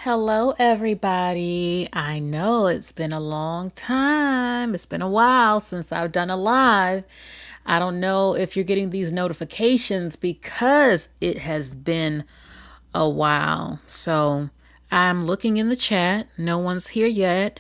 Hello, everybody. I know it's been a long time. It's been a while since I've done a live. I don't know if you're getting these notifications because it has been a while. So I'm looking in the chat. No one's here yet.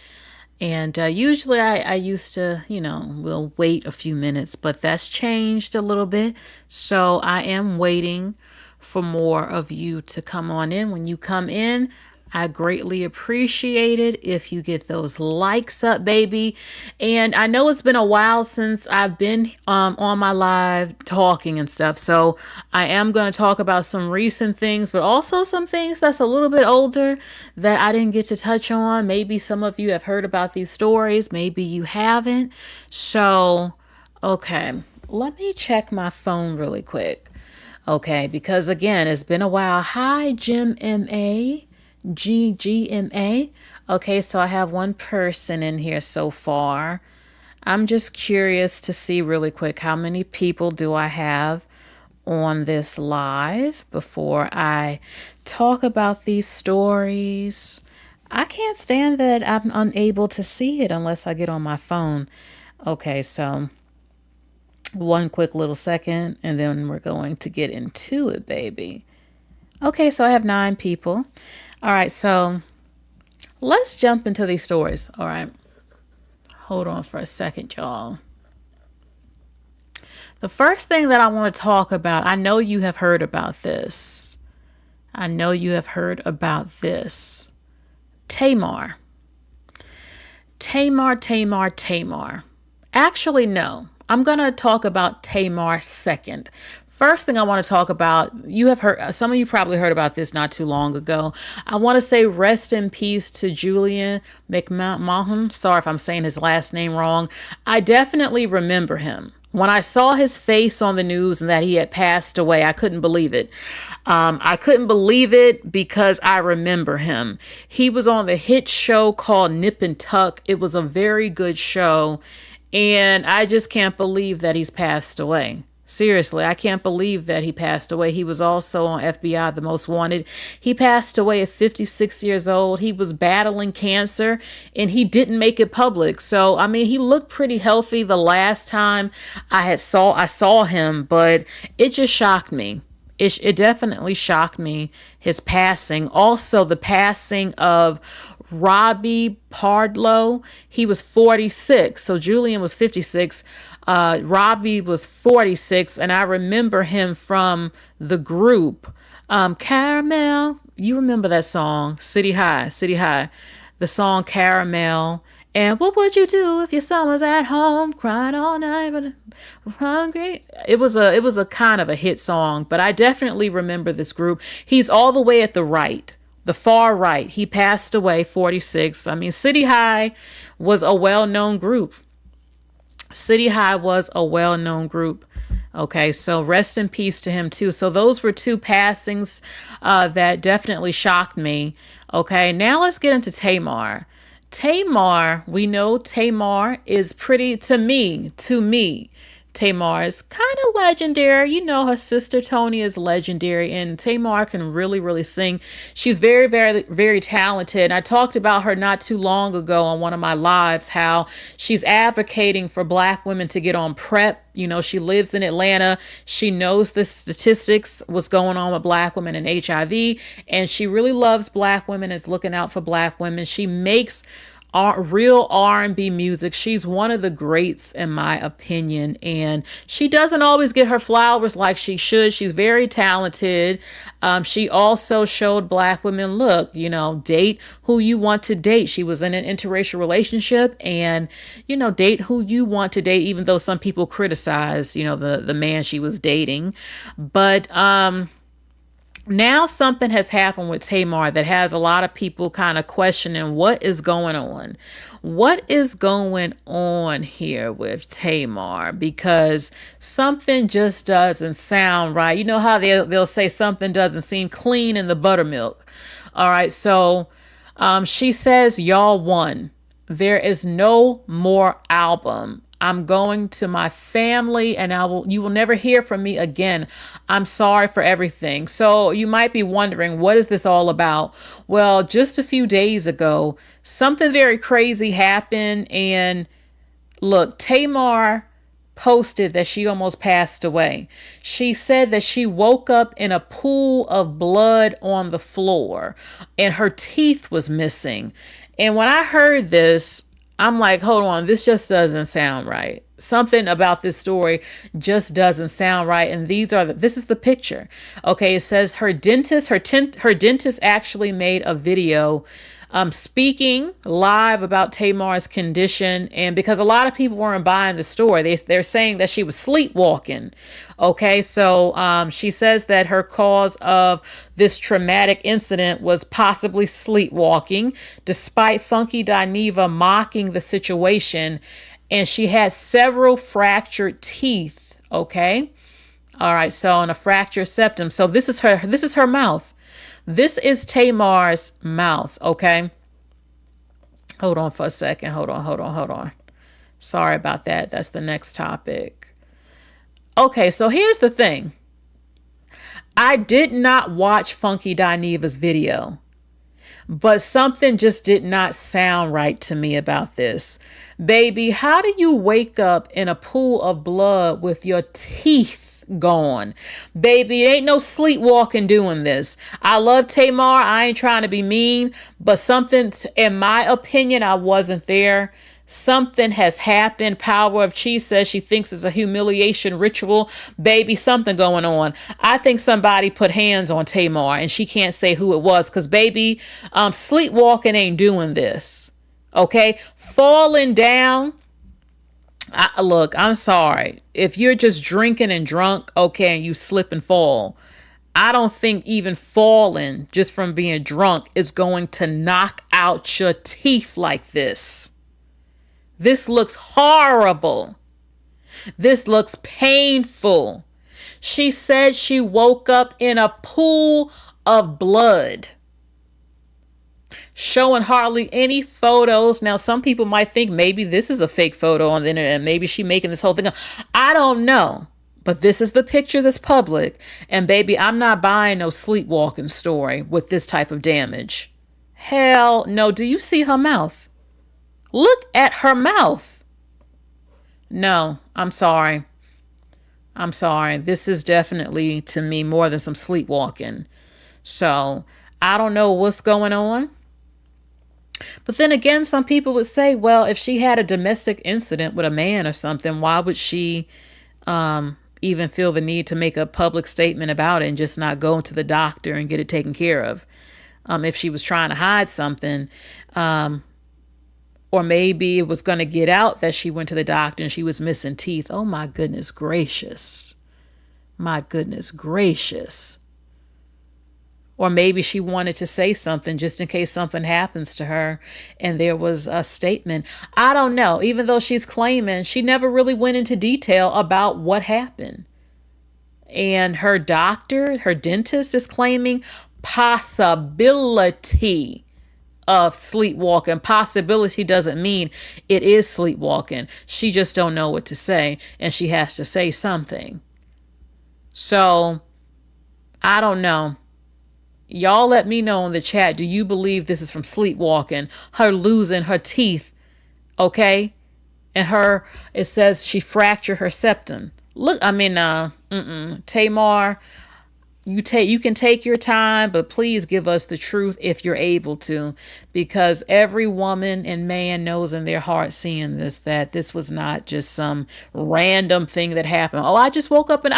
And usually I used to, we'll wait a few minutes, but that's changed a little bit. So I am waiting for more of you to come on in. When you come in, I greatly appreciate it if you get those likes up, baby. And I know it's been a while since I've been on my live talking and stuff. So I am going to talk about some recent things, but also some things that's a little bit older that I didn't get to touch on. Maybe some of you have heard about these stories. Maybe you haven't. So, okay, let me check my phone really quick. Okay, because again, it's been a while. Hi, Jim MA. GGMA. Okay, so I have one person in here so far. I'm just curious to see really quick how many people do I have on this live before I talk about these stories. I can't stand that I'm unable to see it unless I get on my phone. Okay, so one quick little second and then we're going to get into it, baby. Okay, so I have 9 people. All right, so let's jump into these stories. All right, hold on for a second, y'all. The first thing that I want to talk about, I know you have heard about this. Tamar. Actually, no. I'm going to talk about Tamar second. First thing I want to talk about, you have heard, some of you probably heard about this not too long ago. I want to say rest in peace to Julian McMahon. Sorry if I'm saying his last name wrong. I definitely remember him. When I saw his face on the news and that he had passed away, I couldn't believe it. I couldn't believe it because I remember him. He was on the hit show called Nip and Tuck. It was a very good show. And I just can't believe that he's passed away. Seriously, I can't believe that he passed away. He was also on FBI, The Most Wanted. He passed away at 56 years old. He was battling cancer and he didn't make it public. So, I mean, he looked pretty healthy the last time I saw him, but it just shocked me. It definitely shocked me, his passing. Also, the passing of Robbie Pardlow. He was 46. So Julian was 56. Robbie was 46. And I remember him from the group. Caramel. You remember that song, City High, City High. The song Caramel. And what would you do if your son was at home crying all night but hungry? It was a kind of a hit song, but I definitely remember this group. He's all the way at the right, the far right. He passed away 46. I mean, City High was a well-known group. City High was a well-known group. Okay, so rest in peace to him too. So those were 2 passings that definitely shocked me. Okay, now let's get into Tamar. Tamar, we know Tamar is pretty, to me, Tamar is kind of legendary. You know, her sister Tony is legendary, and Tamar can really, really sing. She's very, very, very talented. I talked about her not too long ago on one of my lives, how she's advocating for Black women to get on PrEP. You know, she lives in Atlanta. She knows the statistics, what's going on with Black women and HIV, and she really loves Black women, is looking out for Black women. She makes real R&B music. She's one of the greats in my opinion, and she doesn't always get her flowers like she should. She's very talented. She also showed Black women, look, date who you want to date. She was in an interracial relationship, and date who you want to date, even though some people criticize the man she was dating. But now something has happened with Tamar that has a lot of people kind of questioning what is going on. What is going on here with Tamar? Because something just doesn't sound right. You know how they'll say something doesn't seem clean in the buttermilk. All right, so she says y'all won. There is no more album. I'm going to my family and you will never hear from me again. I'm sorry for everything. So you might be wondering, what is this all about? Well, just a few days ago, something very crazy happened. And look, Tamar posted that she almost passed away. She said that she woke up in a pool of blood on the floor and her teeth was missing. And when I heard this, I'm like, hold on, this just doesn't sound right. Something about this story just doesn't sound right. And this is the picture. Okay, it says her dentist actually made a video speaking live about Tamar's condition, and because a lot of people weren't buying the story, they're saying that she was sleepwalking. Okay, so she says that her cause of this traumatic incident was possibly sleepwalking, despite Funky Dineva mocking the situation, and she had several fractured teeth. Okay, all right, so and a fractured septum. So this is her mouth. This is Tamar's mouth, okay? Hold on for a second. Hold on. Sorry about that. That's the next topic. Okay, so here's the thing. I did not watch Funky Dineva's video, but something just did not sound right to me about this. Baby, how do you wake up in a pool of blood with your teeth gone? Baby, it ain't no sleepwalking doing this. I love Tamar. I ain't trying to be mean, but something, in my opinion, I wasn't there. Something has happened. Power of Chi says she thinks it's a humiliation ritual. Baby, something going on. I think somebody put hands on Tamar and she can't say who it was because, baby, sleepwalking ain't doing this. Okay? Falling down. Look, I'm sorry. If you're just drinking and drunk, okay, and you slip and fall, I don't think even falling just from being drunk is going to knock out your teeth like this. This looks horrible. This looks painful. She said she woke up in a pool of blood, showing hardly any photos. Now, some people might think maybe this is a fake photo on the internet. Maybe she making this whole thing up. I don't know. But this is the picture that's public. And baby, I'm not buying no sleepwalking story with this type of damage. Hell no. Do you see her mouth? Look at her mouth. No, I'm sorry. I'm sorry. This is definitely, to me, more than some sleepwalking. So I don't know what's going on. But then again, some people would say, well, if she had a domestic incident with a man or something, why would she even feel the need to make a public statement about it and just not go to the doctor and get it taken care of? If she was trying to hide something, or maybe it was going to get out that she went to the doctor and she was missing teeth. Oh, my goodness gracious. My goodness gracious. Or maybe she wanted to say something just in case something happens to her and there was a statement. I don't know. Even though she's claiming, she never really went into detail about what happened. And her doctor, her dentist, is claiming possibility of sleepwalking. Possibility doesn't mean it is sleepwalking. She just don't know what to say and she has to say something. So, I don't know. Y'all let me know in the chat. Do you believe this is from sleepwalking? Her losing her teeth. Okay? And it says she fractured her septum. Look, Tamar, you can take your time, but please give us the truth if you're able to, because every woman and man knows in their heart seeing this, that this was not just some random thing that happened. Oh, I woke up in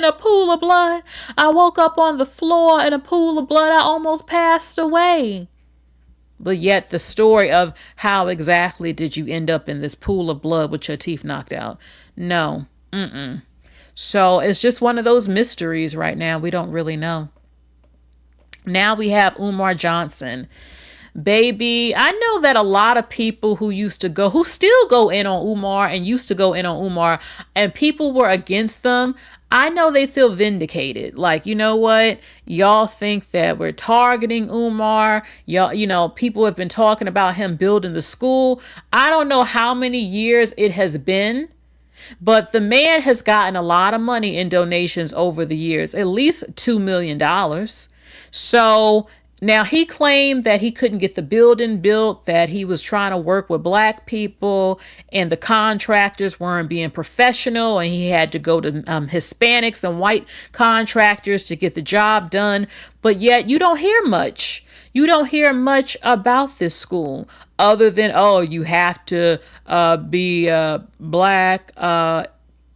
a pool of blood. I woke up on the floor in a pool of blood. I almost passed away. But yet the story of how exactly did you end up in this pool of blood with your teeth knocked out? No. So it's just one of those mysteries right now. We don't really know. Now we have Umar Johnson. Baby, I know that a lot of people who still go in on Umar and used to go in on Umar, and people were against them. I know they feel vindicated. Like, you know what? Y'all think that we're targeting Umar. Y'all, people have been talking about him building the school. I don't know how many years it has been, but the man has gotten a lot of money in donations over the years, at least $2 million. So now he claimed that he couldn't get the building built, that he was trying to work with black people and the contractors weren't being professional, and he had to go to Hispanics and white contractors to get the job done. But yet you don't hear much. You don't hear much about this school other than, oh, you have to be black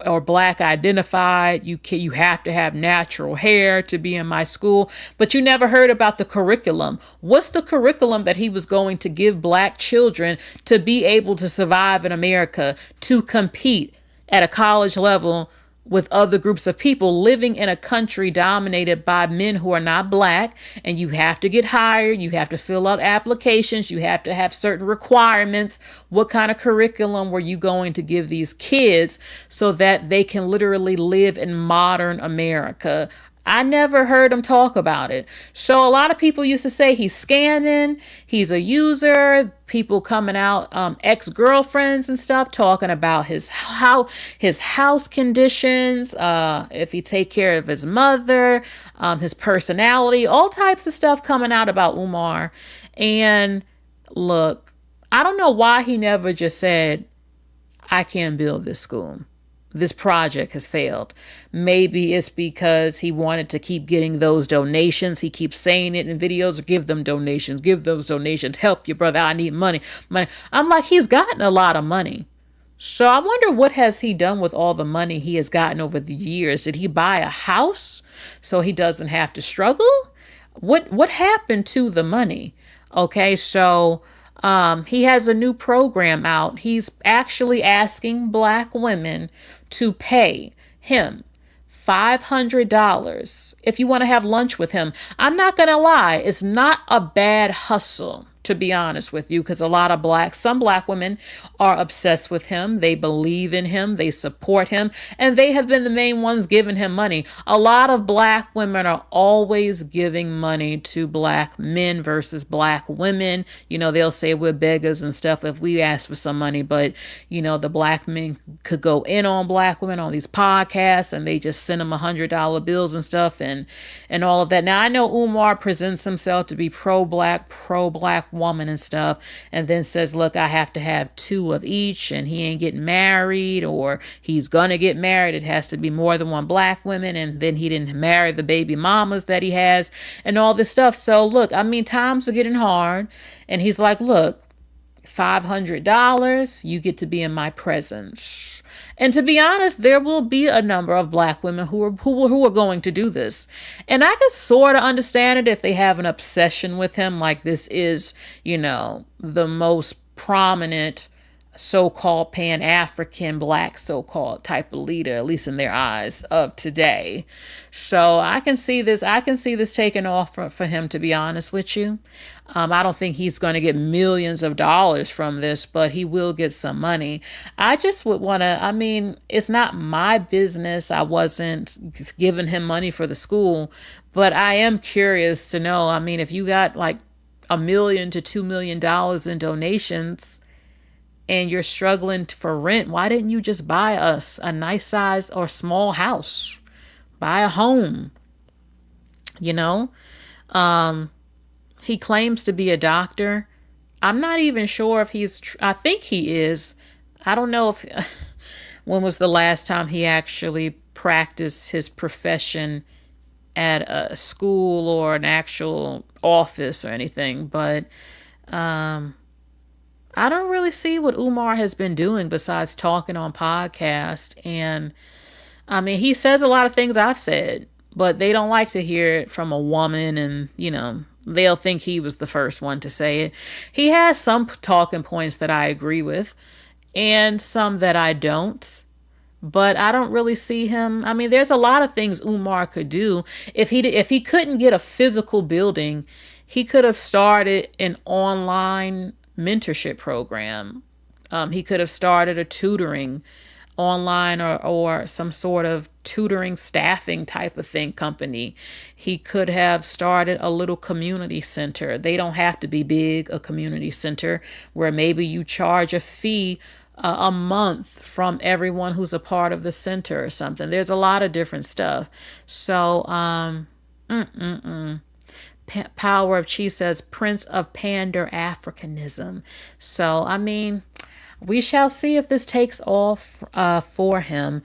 or black identified. You have to have natural hair to be in my school. But you never heard about the curriculum. What's the curriculum that he was going to give black children to be able to survive in America, to compete at a college level with other groups of people living in a country dominated by men who are not black? And you have to get hired, you have to fill out applications, you have to have certain requirements. What kind of curriculum were you going to give these kids so that they can literally live in modern America? I never heard him talk about it. So a lot of people used to say he's scamming, he's a user. People coming out, ex-girlfriends and stuff, talking about his house conditions, if he take care of his mother, his personality, all types of stuff coming out about Umar. And look, I don't know why he never just said, I can't build this school. This project has failed. Maybe it's because he wanted to keep getting those donations. He keeps saying it in videos, give them donations, give those donations, help your brother, I need money. I'm like, he's gotten a lot of money. So I wonder, what has he done with all the money he has gotten over the years? Did he buy a house so he doesn't have to struggle? What happened to the money? Okay, so he has a new program out. He's actually asking black women to pay him $500 if you want to have lunch with him. I'm not going to lie, it's not a bad hustle, to be honest with you, because some black women are obsessed with him. They believe in him. They support him. And they have been the main ones giving him money. A lot of black women are always giving money to black men versus black women. They'll say we're beggars and stuff if we ask for some money. But, the black men could go in on black women on these podcasts, and they just send them $100 bills and stuff and all of that. Now, I know Umar presents himself to be pro-black woman and stuff, and then says, look, I have to have two of each, and he ain't getting married, or he's gonna get married, it has to be more than one black woman, and then he didn't marry the baby mamas that he has and all this stuff. So look, times are getting hard, and he's like, look, $500, you get to be in my presence. And to be honest, there will be a number of black women who are going to do this. And I can sort of understand it if they have an obsession with him, like this is, the most prominent so-called Pan-African black so-called type of leader, at least in their eyes, of today. So I can see this taking off for him, to be honest with you. I don't think he's going to get millions of dollars from this, but he will get some money. I just would want to, it's not my business. I wasn't giving him money for the school, but I am curious to know, if you got like $1 million to $2 million in donations, and you're struggling for rent, why didn't you just buy us a nice size or small house? Buy a home, He claims to be a doctor. I'm not even sure if I think he is. I don't know if, when was the last time he actually practiced his profession at a school or an actual office or anything, but, I don't really see what Umar has been doing besides talking on podcasts. And he says a lot of things I've said, but they don't like to hear it from a woman, and, they'll think he was the first one to say it. He has some talking points that I agree with and some that I don't, but I don't really see him. There's a lot of things Umar could do. If he couldn't get a physical building, He could have started an online mentorship program. He could have started a tutoring online or some sort of tutoring staffing type of thing company. He could have started a little community center. They don't have to be big, a community center where maybe you charge a fee a month from everyone who's a part of the center or something. There's a lot of different stuff. So, Power of Chi says Prince of Pander Africanism. So, I mean, we shall see if this takes off for him.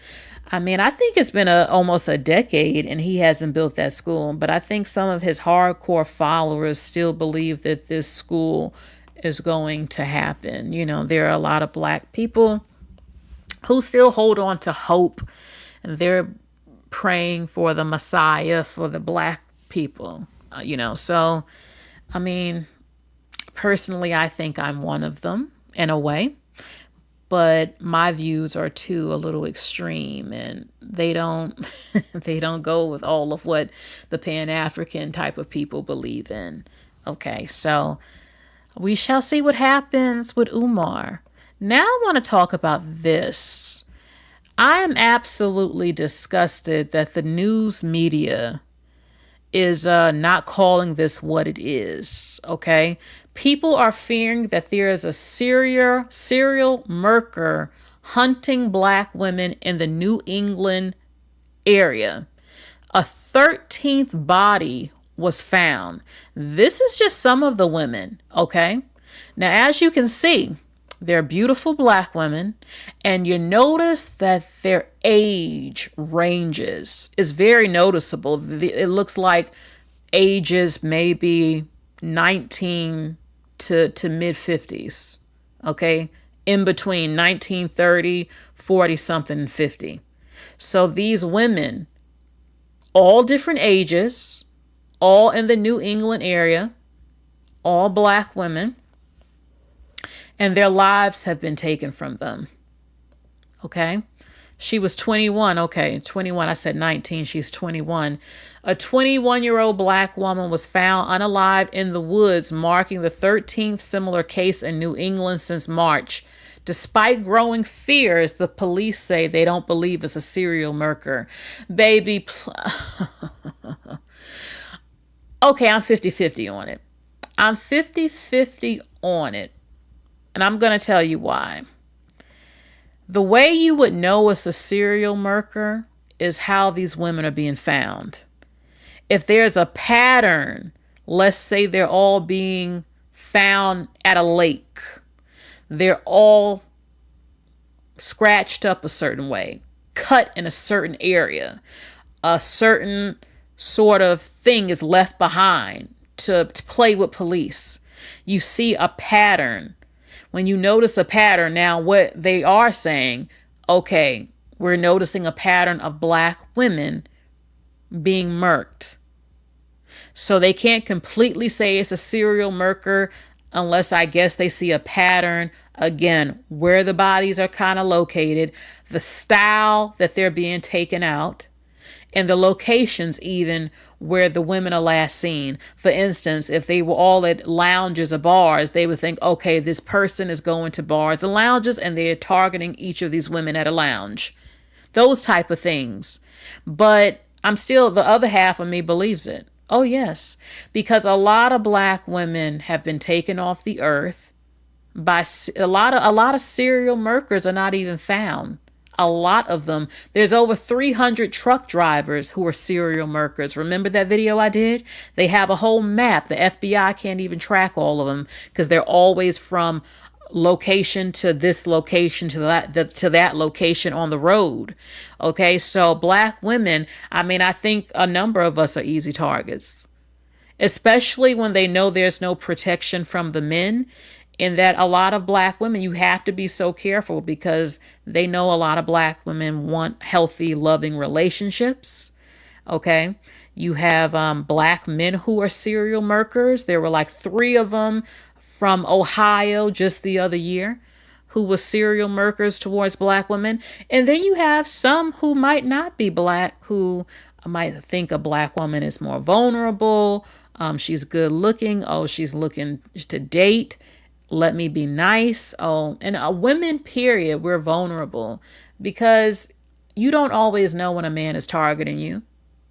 I mean, I think it's been almost a decade and he hasn't built that school. But I think some of his hardcore followers still believe that this school is going to happen. You know, there are a lot of Black people who still hold on to hope, and they're praying for the Messiah for the Black people. So, I mean, personally, I think I'm one of them in a way. But my views are too a little extreme, and they don't they don't go with all of what the Pan-African type of people believe in. Okay, so we shall see what happens with Umar. Now I want to talk about this. I am absolutely disgusted that the news media is not calling this what it is, okay? People are fearing that there is a serial murker hunting Black women in the New England area. A 13th body was found. This is just some of the women, okay? Now, as you can see, they're beautiful Black women, and you notice that their age ranges is very noticeable. It looks like ages maybe 19 to mid 50s, okay? In between 19, 30, 40 something, and 50. So these women, all different ages, all in the New England area, all Black women, and their lives have been taken from them. Okay? She was 21. Okay, 21. I said 19. She's 21. A 21-year-old Black woman was found unalived in the woods, marking the 13th similar case in New England since March. Despite growing fears, the police say they don't believe it's a serial murder. Baby, okay, I'm 50-50 on it. I'm 50-50 on it. And I'm going to tell you why. The way you would know it's a serial murder is how these women are being found. If there's a pattern, let's say they're all being found at a lake. They're all scratched up a certain way, cut in a certain area. A certain sort of thing is left behind to play with police. You see a pattern. When you notice a pattern, now what they are saying, okay, we're noticing a pattern of Black women being murked. So they can't completely say it's a serial murder unless I guess they see a pattern, again, where the bodies are kind of located, the style that they're being taken out, and the locations even where the women are last seen. For instance, if they were all at lounges or bars, they would think, okay, this person is going to bars and lounges and they're targeting each of these women at a lounge. Those type of things. But the other half of me believes it. Oh, yes. Because a lot of Black women have been taken off the earth by a lot of serial murderers are not even found. A lot of them. There's over 300 truck drivers who are serial murderers. Remember that video I did? They have a whole map. The FBI can't even track all of them because they're always from location to this location to that location on the road. Okay, so Black women, I think a number of us are easy targets, especially when they know there's no protection from the men. In that a lot of Black women, you have to be so careful because they know a lot of Black women want healthy, loving relationships. Okay. You have Black men who are serial murderers. There were like 3 of them from Ohio just the other year who were serial murderers towards Black women. And then you have some who might not be Black, who might think a Black woman is more vulnerable, She's good looking. Oh, she's looking to date. Let me be nice. Oh, and women, period, we're vulnerable because you don't always know when a man is targeting you.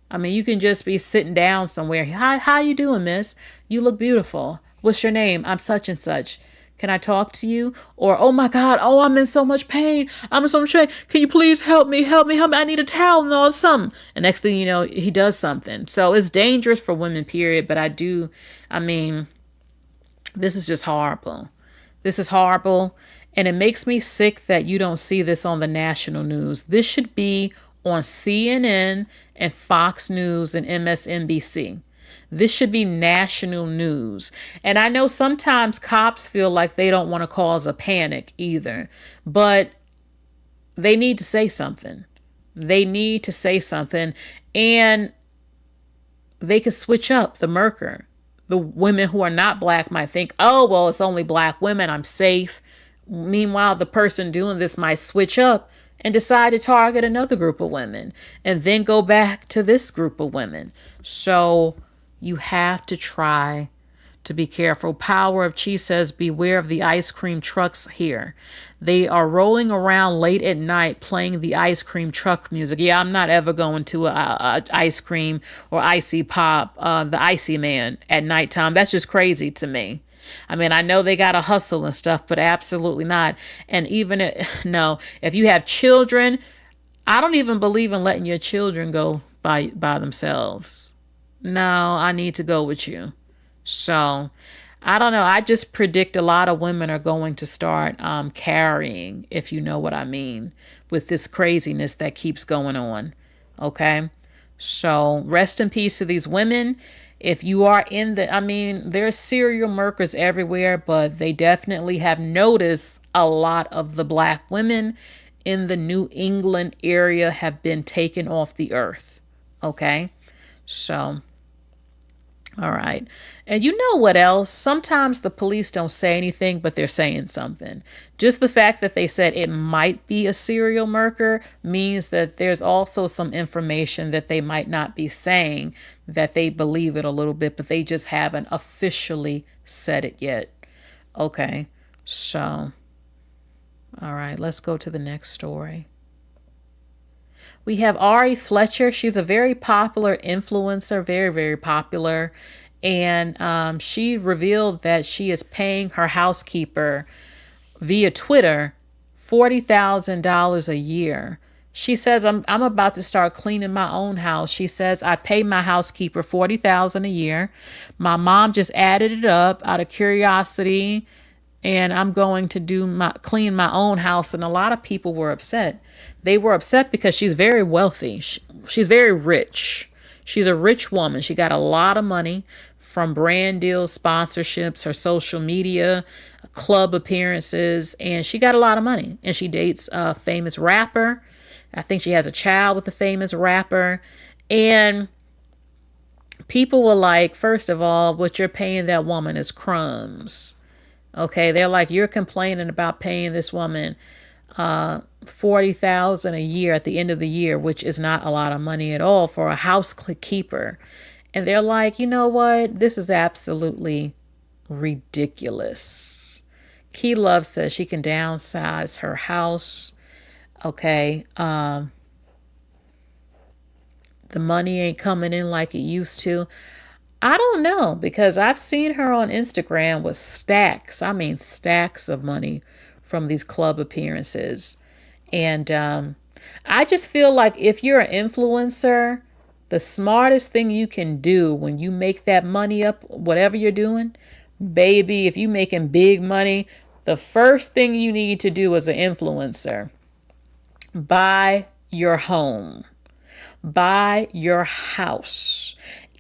I mean, you can just be sitting down somewhere. Hi, how you doing, miss? You look beautiful. What's your name? I'm such and such. Can I talk to you? Or, oh my God, oh, I'm in so much pain. I'm in so much pain. Can you please help me? Help me, help me. I need a towel and all something. And next thing you know, he does something. So it's dangerous for women, period. But I mean, this is just horrible. This is horrible. And it makes me sick that you don't see this on the national news. This should be on CNN and Fox News and MSNBC. This should be national news. And I know sometimes cops feel like they don't want to cause a panic either, but they need to say something. They need to say something, and they could switch up the murker. The women who are not black might think, oh, well, it's only black women, I'm safe. Meanwhile, the person doing this might switch up and decide to target another group of women and then go back to this group of women. So you have to try to be careful. Power of Chi says, beware of the ice cream trucks here. They are rolling around late at night playing the ice cream truck music. Yeah, I'm not ever going to a ice cream or icy pop, the icy man at nighttime. That's just crazy to me. I mean, I know they got to hustle and stuff, but absolutely not. And even, no, if you have children, I don't even believe in letting your children go by themselves. No, I need to go with you. So, I don't know. I just predict a lot of women are going to start carrying, if you know what I mean, with this craziness that keeps going on. Okay? So, rest in peace to these women. If you are there's serial murderers everywhere, but they definitely have noticed a lot of the black women in the New England area have been taken off the earth. Okay? So, all right. And you know what else? Sometimes the police don't say anything, but they're saying something. Just the fact that they said it might be a serial murder means that there's also some information that they might not be saying, that they believe it a little bit, but they just haven't officially said it yet. Okay. So, all right, let's go to the next story. We have Ari Fletcher. She's a very popular influencer, very, very popular. And she revealed that she is paying her housekeeper via Twitter $40,000 a year. She says, I'm about to start cleaning my own house. She says, I pay my housekeeper $40,000 a year. My mom just added it up out of curiosity, and I'm going to clean my own house. And a lot of people were upset. They were upset because she's very wealthy. She's very rich. She's a rich woman. She got a lot of money from brand deals, sponsorships, her social media, club appearances, and she got a lot of money. And she dates a famous rapper. I think she has a child with a famous rapper. And people were like, first of all, what you're paying that woman is crumbs. Okay, they're like, you're complaining about paying this woman $40,000 a year at the end of the year, which is not a lot of money at all for a housekeeper. And they're like, you know what? This is absolutely ridiculous. Key Love says she can downsize her house. Okay. The money ain't coming in like it used to. I don't know, because I've seen her on Instagram with stacks of money from these club appearances. And I just feel like if you're an influencer, the smartest thing you can do when you make that money up, whatever you're doing, baby, if you're making big money, the first thing you need to do as an influencer, buy your home, buy your house.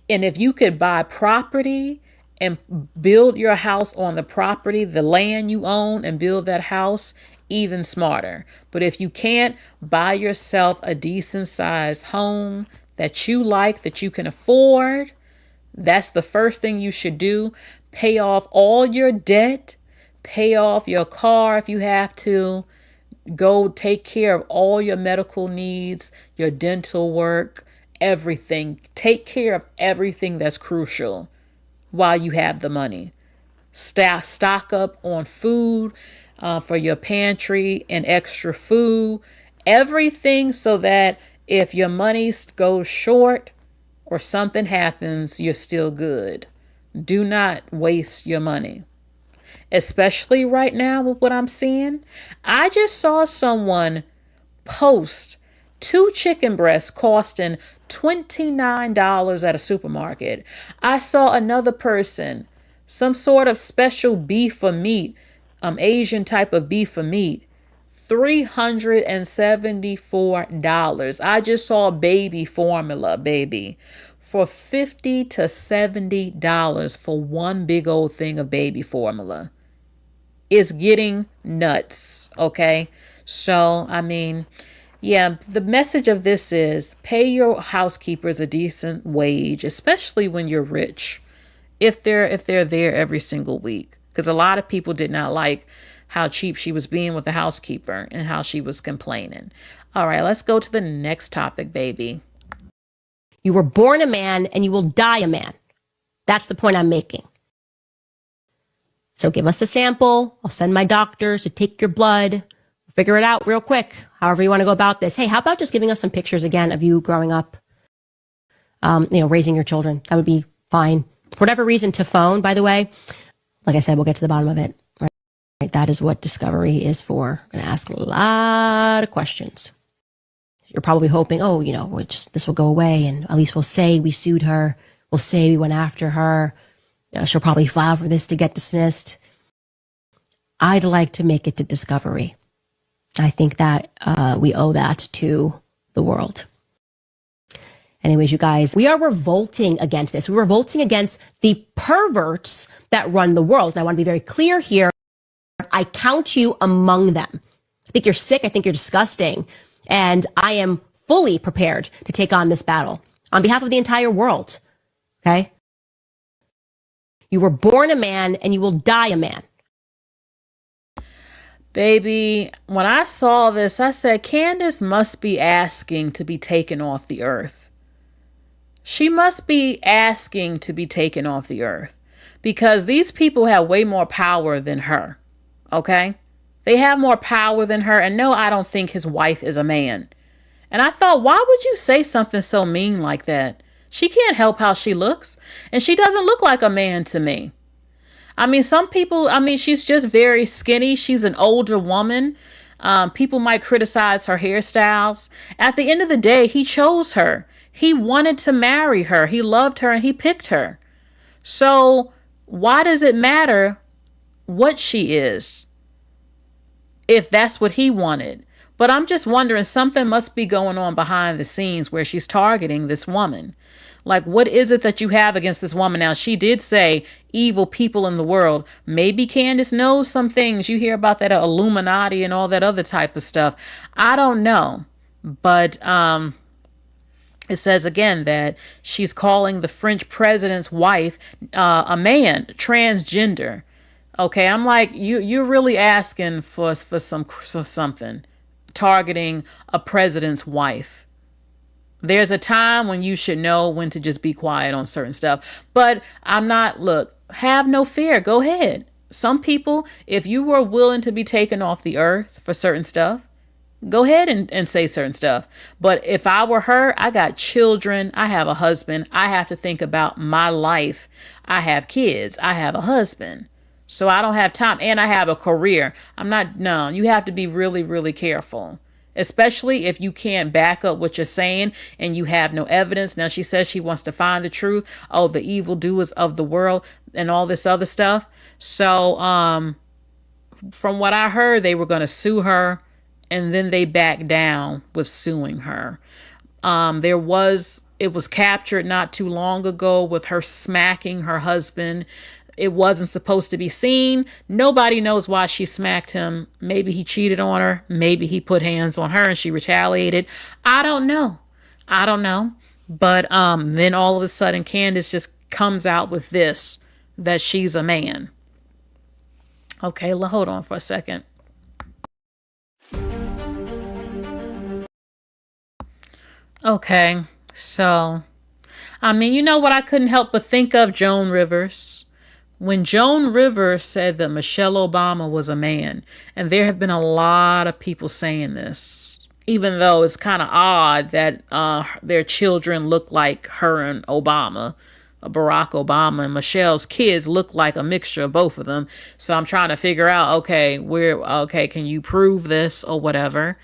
And if you could buy property and build your house on the property, the land you own, and build that house, even smarter. But if you can't, buy yourself a decent sized home that you like, that you can afford. That's the first thing you should do. Pay off all your debt, pay off your car if you have to. Go take care of all your medical needs, your dental work, everything. Take care of everything that's crucial. while you have the money. Stock up on food for your pantry and extra food, everything, so that if your money goes short or something happens, you're still good. Do not waste your money, especially right now with what I'm seeing. I just saw someone post two chicken breasts costing $29 at a supermarket. I saw another person, some sort of special beef or meat, Asian type of beef or meat, $374. I just saw baby formula, baby, for $50 to $70 for one big old thing of baby formula. It's getting nuts, okay? So, I mean, yeah, the message of this is pay your housekeepers a decent wage, especially when you're rich, if they're there every single week. Because a lot of people did not like how cheap she was being with the housekeeper and how she was complaining. All right, let's go to the next topic, baby. You were born a man and you will die a man. That's the point I'm making. So give us a sample. I'll send my doctors to take your blood. We'll figure it out real quick, however you want to go about this. Hey, how about just giving us some pictures again of you growing up, raising your children? That would be fine. For whatever reason, to phone, by the way, like I said, we'll get to the bottom of it. Right? That is what Discovery is for. I'm going to ask a lot of questions. You're probably hoping, this will go away, and at least we'll say we sued her. We'll say we went after her. She'll probably file for this to get dismissed. I'd like to make it to Discovery. I think that we owe that to the world. Anyways, you guys, we are revolting against this. We're revolting against the perverts that run the world. And I want to be very clear here. I count you among them. I think you're sick. I think you're disgusting. And I am fully prepared to take on this battle on behalf of the entire world. Okay? You were born a man and you will die a man. Baby, when I saw this, I said, Candace must be asking to be taken off the earth. She must be asking to be taken off the earth because these people have way more power than her. Okay? They have more power than her. And no, I don't think his wife is a man. And I thought, why would you say something so mean like that? She can't help how she looks. And she doesn't look like a man to me. I mean, some people, she's just very skinny. She's an older woman. People might criticize her hairstyles. At the end of the day, he chose her. He wanted to marry her. He loved her and he picked her. So why does it matter what she is if that's what he wanted? But I'm just wondering, something must be going on behind the scenes where she's targeting this woman. Like, what is it that you have against this woman? Now, she did say evil people in the world. Maybe Candace knows some things. You hear about that Illuminati and all that other type of stuff. I don't know. But it says again that she's calling the French president's wife a man, transgender. Okay, I'm like, you're really asking for something. Targeting a president's wife. There's a time when you should know when to just be quiet on certain stuff. But have no fear. Go ahead. Some people, if you were willing to be taken off the earth for certain stuff, go ahead and say certain stuff. But if I were her, I got children. I have a husband. I have to think about my life. I have kids. I have a husband. So I don't have time, and I have a career. You have to be really, really careful, especially if you can't back up what you're saying and you have no evidence. Now, she says she wants to find the truth. Oh, the evildoers of the world and all this other stuff. So from what I heard, they were going to sue her, and then they backed down with suing her. It was captured not too long ago with her smacking her husband. It wasn't supposed to be seen. Nobody knows why she smacked him. Maybe he cheated on her. Maybe he put hands on her and she retaliated. I don't know. But then all of a sudden, Candace just comes out with this, that she's a man. Okay, hold on for a second. Okay, so I mean, you know what I couldn't help but think of? Joan Rivers. When Joan Rivers said that Michelle Obama was a man, and there have been a lot of people saying this, even though it's kind of odd that their children look like her and Obama, Barack Obama, and Michelle's kids look like a mixture of both of them. So I'm trying to figure out, okay, can you prove this or whatever?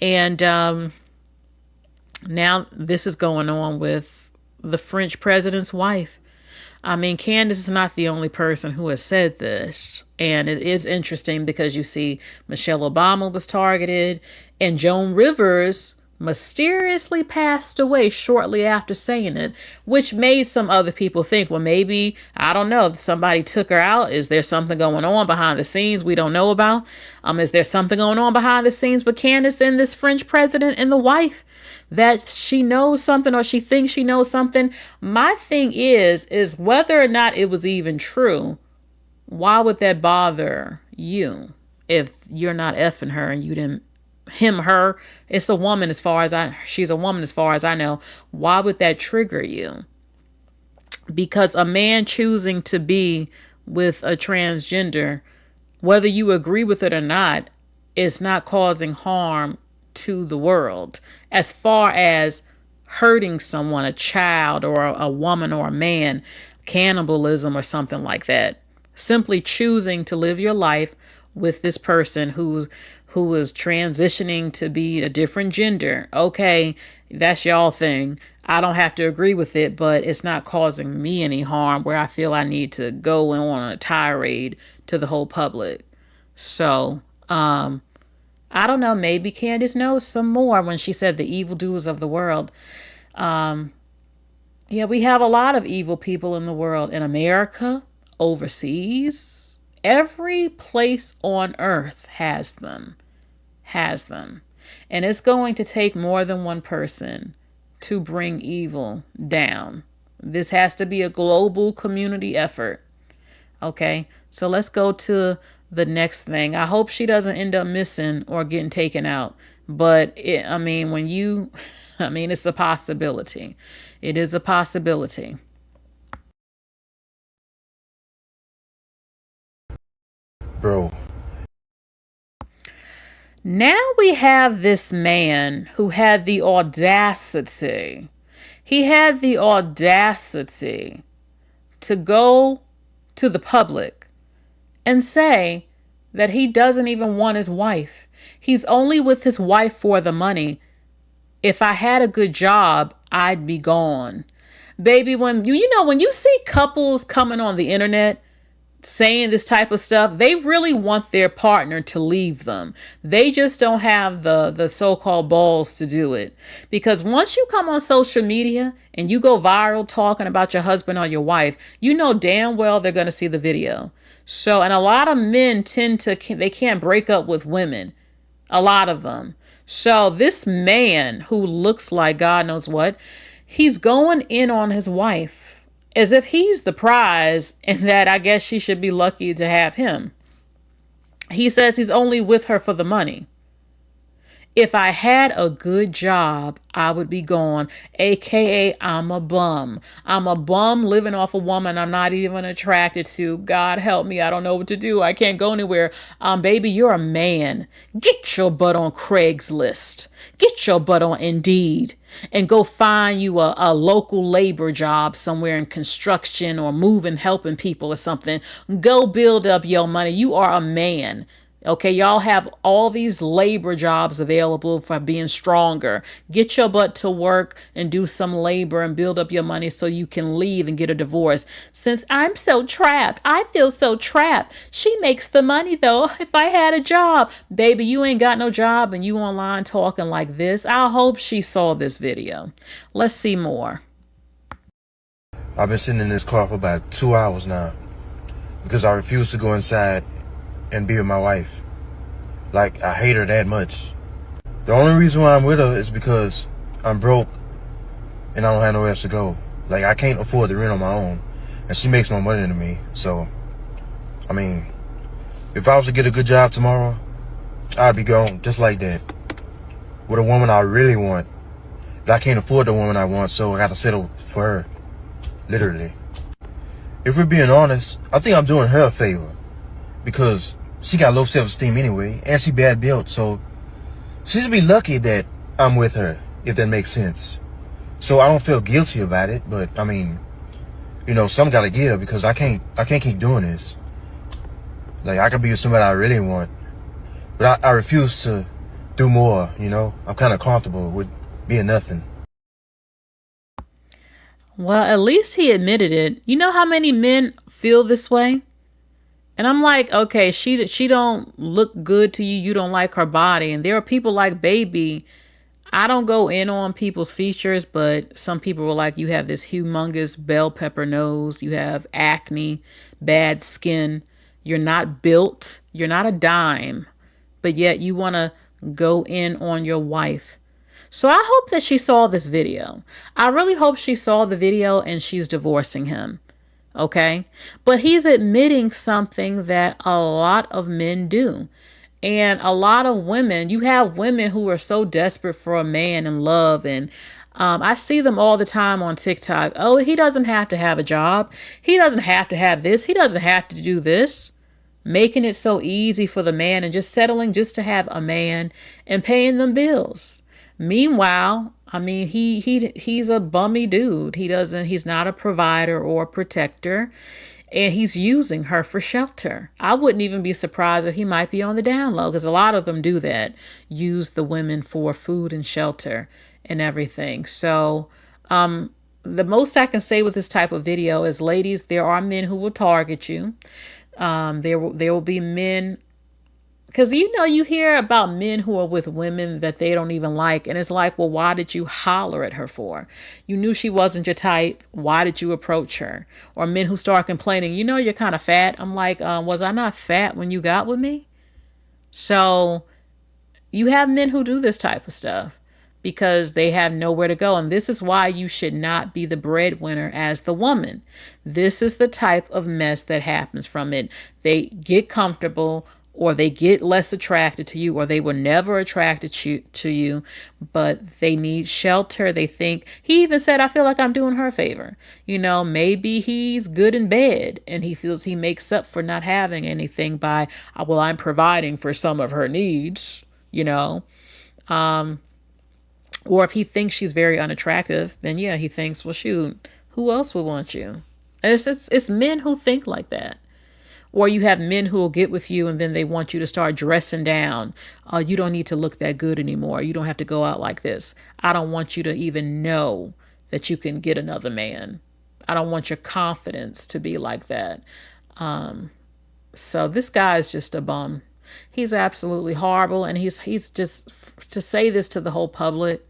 And now this is going on with the French president's wife. I mean, Candace is not the only person who has said this. And it is interesting because you see Michelle Obama was targeted, and Joan Rivers mysteriously passed away shortly after saying it, which made some other people think, well, maybe, I don't know, if somebody took her out. Is there something going on behind the scenes we don't know about? Is there something going on behind the scenes with Candace and this French president and the wife, that she knows something or she thinks she knows something? My thing is whether or not it was even true, why would that bother you if you're not effing her and you didn't her? It's a woman she's a woman as far as I know. Why would that trigger you? Because a man choosing to be with a transgender, whether you agree with it or not, is not causing harm to the world as far as hurting someone, a child or a woman or a man, cannibalism or something like that. Simply choosing to live your life with this person who is transitioning to be a different gender. Okay, that's y'all thing. I don't have to agree with it, but it's not causing me any harm where I feel I need to go on a tirade to the whole public. So, I don't know, maybe Candace knows some more when she said the evildoers of the world. Yeah, we have a lot of evil people in the world, in America, overseas. Every place on earth has them. And it's going to take more than one person to bring evil down. This has to be a global community effort. Okay, so let's go to the next thing. I hope she doesn't end up missing or getting taken out. But it's a possibility. It is a possibility. Bro. Now we have this man who had the audacity. He had the audacity to go to the public and say that he doesn't even want his wife. He's only with his wife for the money. If I had a good job, I'd be gone. Baby, when you see couples coming on the internet saying this type of stuff, they really want their partner to leave them. They just don't have the so-called balls to do it. Because once you come on social media and you go viral talking about your husband or your wife, you know damn well they're going to see the video. So, and a lot of men they can't break up with women. A lot of them. So this man who looks like God knows what, he's going in on his wife as if he's the prize and that I guess she should be lucky to have him. He says he's only with her for the money. If I had a good job, I would be gone. AKA, I'm a bum. I'm a bum living off a woman I'm not even attracted to. God help me. I don't know what to do. I can't go anywhere. Baby, you're a man. Get your butt on Craigslist. Get your butt on Indeed. And go find you a local labor job somewhere in construction or moving, helping people or something. Go build up your money. You are a man. Okay, y'all have all these labor jobs available for being stronger. Get your butt to work and do some labor and build up your money so you can leave and get a divorce. Since I'm so trapped, I feel so trapped. She makes the money though. If I had a job, baby, you ain't got no job and you online talking like this. I hope she saw this video. Let's see more. I've been sitting in this car for about 2 hours now because I refuse to go inside and be with my wife. Like, I hate her that much. The only reason why I'm with her is because I'm broke and I don't have nowhere else to go. Like, I can't afford the rent on my own, and she makes more money than me. So, I mean, if I was to get a good job tomorrow, I'd be gone just like that with a woman I really want But I can't afford the woman I want, so I gotta settle for her. Literally. If we're being honest, I think I'm doing her a favor. Because she got low self-esteem anyway, and she bad built, so she should be lucky that I'm with her, if that makes sense. So I don't feel guilty about it, but I mean, some gotta give, because I can't keep doing this. Like, I could be with somebody I really want, but I refuse to do more, I'm kind of comfortable with being nothing. Well, at least he admitted it. You know how many men feel this way? And I'm like, okay, she don't look good to you. You don't like her body. And there are people like, baby, I don't go in on people's features, but some people were like, you have this humongous bell pepper nose. You have acne, bad skin. You're not built. You're not a dime, but yet you want to go in on your wife. So I hope that she saw this video. I really hope she saw the video and she's divorcing him. Okay. But he's admitting something that a lot of men do. And a lot of women, you have women who are so desperate for a man and love. And I see them all the time on TikTok. Oh, he doesn't have to have a job. He doesn't have to have this. He doesn't have to do this. Making it so easy for the man and just settling just to have a man and paying them bills. Meanwhile, I mean, he's a bummy dude. He's not a provider or a protector, and he's using her for shelter. I wouldn't even be surprised if he might be on the down low, because a lot of them do that, use the women for food and shelter and everything. So, the most I can say with this type of video is, ladies, there are men who will target you. There will be men, because you hear about men who are with women that they don't even like, and it's like, well, why did you holler at her for? You knew she wasn't your type. Why did you approach her? Or men who start complaining, you're kind of fat. I'm like, was I not fat when you got with me? So you have men who do this type of stuff because they have nowhere to go. And this is why you should not be the breadwinner as the woman. This is the type of mess that happens from it. They get comfortable, or they get less attracted to you, or they were never attracted to you, but they need shelter. They think, he even said, I feel like I'm doing her a favor. Maybe he's good in bed and he feels he makes up for not having anything by, well, I'm providing for some of her needs, or if he thinks she's very unattractive, then yeah, he thinks, well, shoot, who else would want you? And it's men who think like that. Or you have men who will get with you and then they want you to start dressing down. You don't need to look that good anymore. You don't have to go out like this. I don't want you to even know that you can get another man. I don't want your confidence to be like that. So this guy is just a bum. He's absolutely horrible. And he's just, to say this to the whole public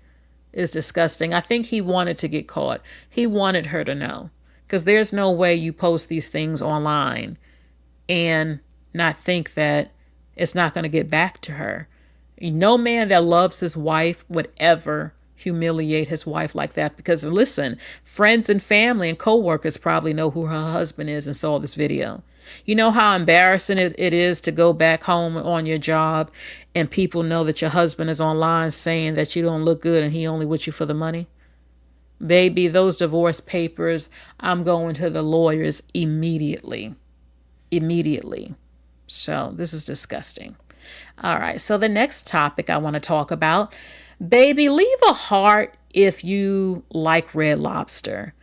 is disgusting. I think he wanted to get caught. He wanted her to know, because there's no way you post these things online and not think that it's not going to get back to her. No man that loves his wife would ever humiliate his wife like that, because listen, friends and family and co-workers probably know who her husband is and saw this video. You know how embarrassing it is to go back home on your job and people know that your husband is online saying that you don't look good and he only with you for the money? Baby, those divorce papers, I'm going to the lawyers immediately. So this is disgusting. All right. So the next topic I want to talk about, baby, leave a heart if you like Red Lobster.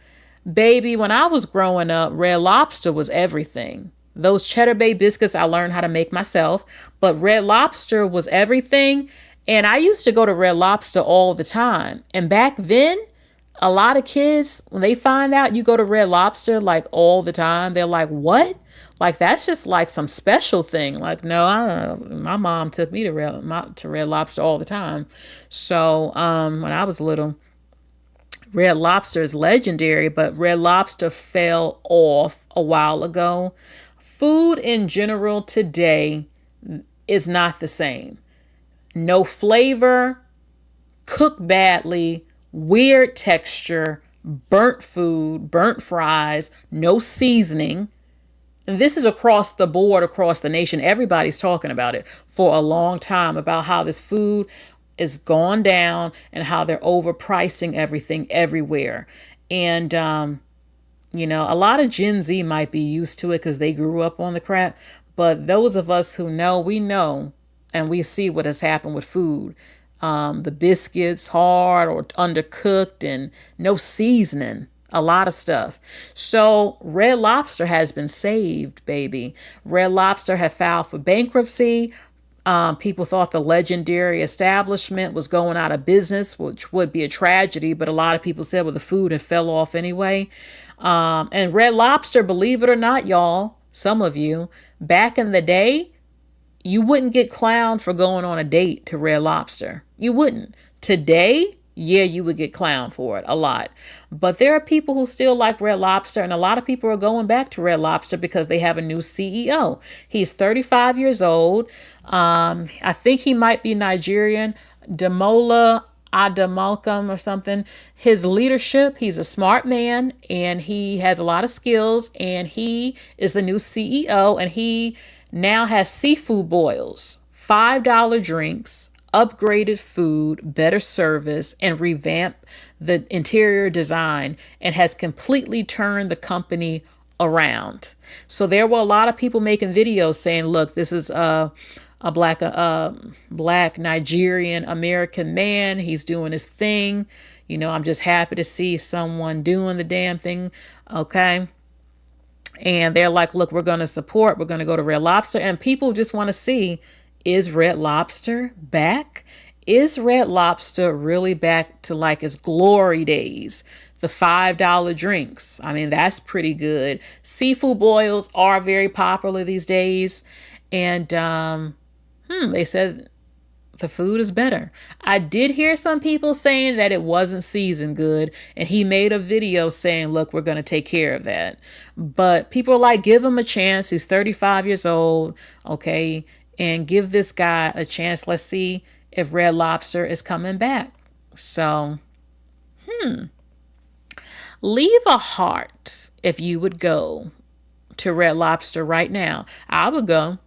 Baby, when I was growing up, Red Lobster was everything. Those Cheddar Bay biscuits I learned how to make myself, but Red Lobster was everything. And I used to go to Red Lobster all the time. And back then, a lot of kids, when they find out you go to Red Lobster like all the time, they're like, what? Like, that's just like some special thing. Like, no, my mom took me to Red Lobster all the time. So when I was little, Red Lobster is legendary, but Red Lobster fell off a while ago. Food in general today is not the same. No flavor, cooked badly, weird texture, burnt food, burnt fries, no seasoning. And this is across the board, across the nation. Everybody's talking about it for a long time, about how this food is gone down and how they're overpricing everything everywhere. And, a lot of Gen Z might be used to it because they grew up on the crap. But those of us who know, we know, and we see what has happened with food. The biscuits hard or undercooked and no seasoning. A lot of stuff. So Red Lobster has been saved, baby. Red Lobster had filed for bankruptcy. People thought the legendary establishment was going out of business, which would be a tragedy, but a lot of people said, well, the food had fell off anyway. And Red Lobster, believe it or not, y'all, some of you, back in the day, you wouldn't get clowned for going on a date to Red Lobster. You wouldn't. Today, yeah, you would get clowned for it a lot. But there are people who still like Red Lobster, and a lot of people are going back to Red Lobster because they have a new CEO. He's 35 years old. I think he might be Nigerian. Demola Adamalcom or something. His leadership, he's a smart man, and he has a lot of skills, and he is the new CEO, and he now has seafood boils, $5 drinks, upgraded food, better service, and revamped the interior design, and has completely turned the company around. So there were a lot of people making videos saying, look, this is a black Nigerian American man. He's doing his thing. I'm just happy to see someone doing the damn thing. Okay. And they're like, look, we're going to go to Red Lobster. And people just want to see, is Red Lobster back? Is Red Lobster really back to like its glory days? The $5 drinks. I mean, that's pretty good. Seafood boils are very popular these days. And they said the food is better. I did hear some people saying that it wasn't seasoned good. And he made a video saying, look, we're going to take care of that. But people are like, give him a chance. He's 35 years old. Okay. And give this guy a chance. Let's see if Red Lobster is coming back. So, leave a heart if you would go to Red Lobster right now. I would go.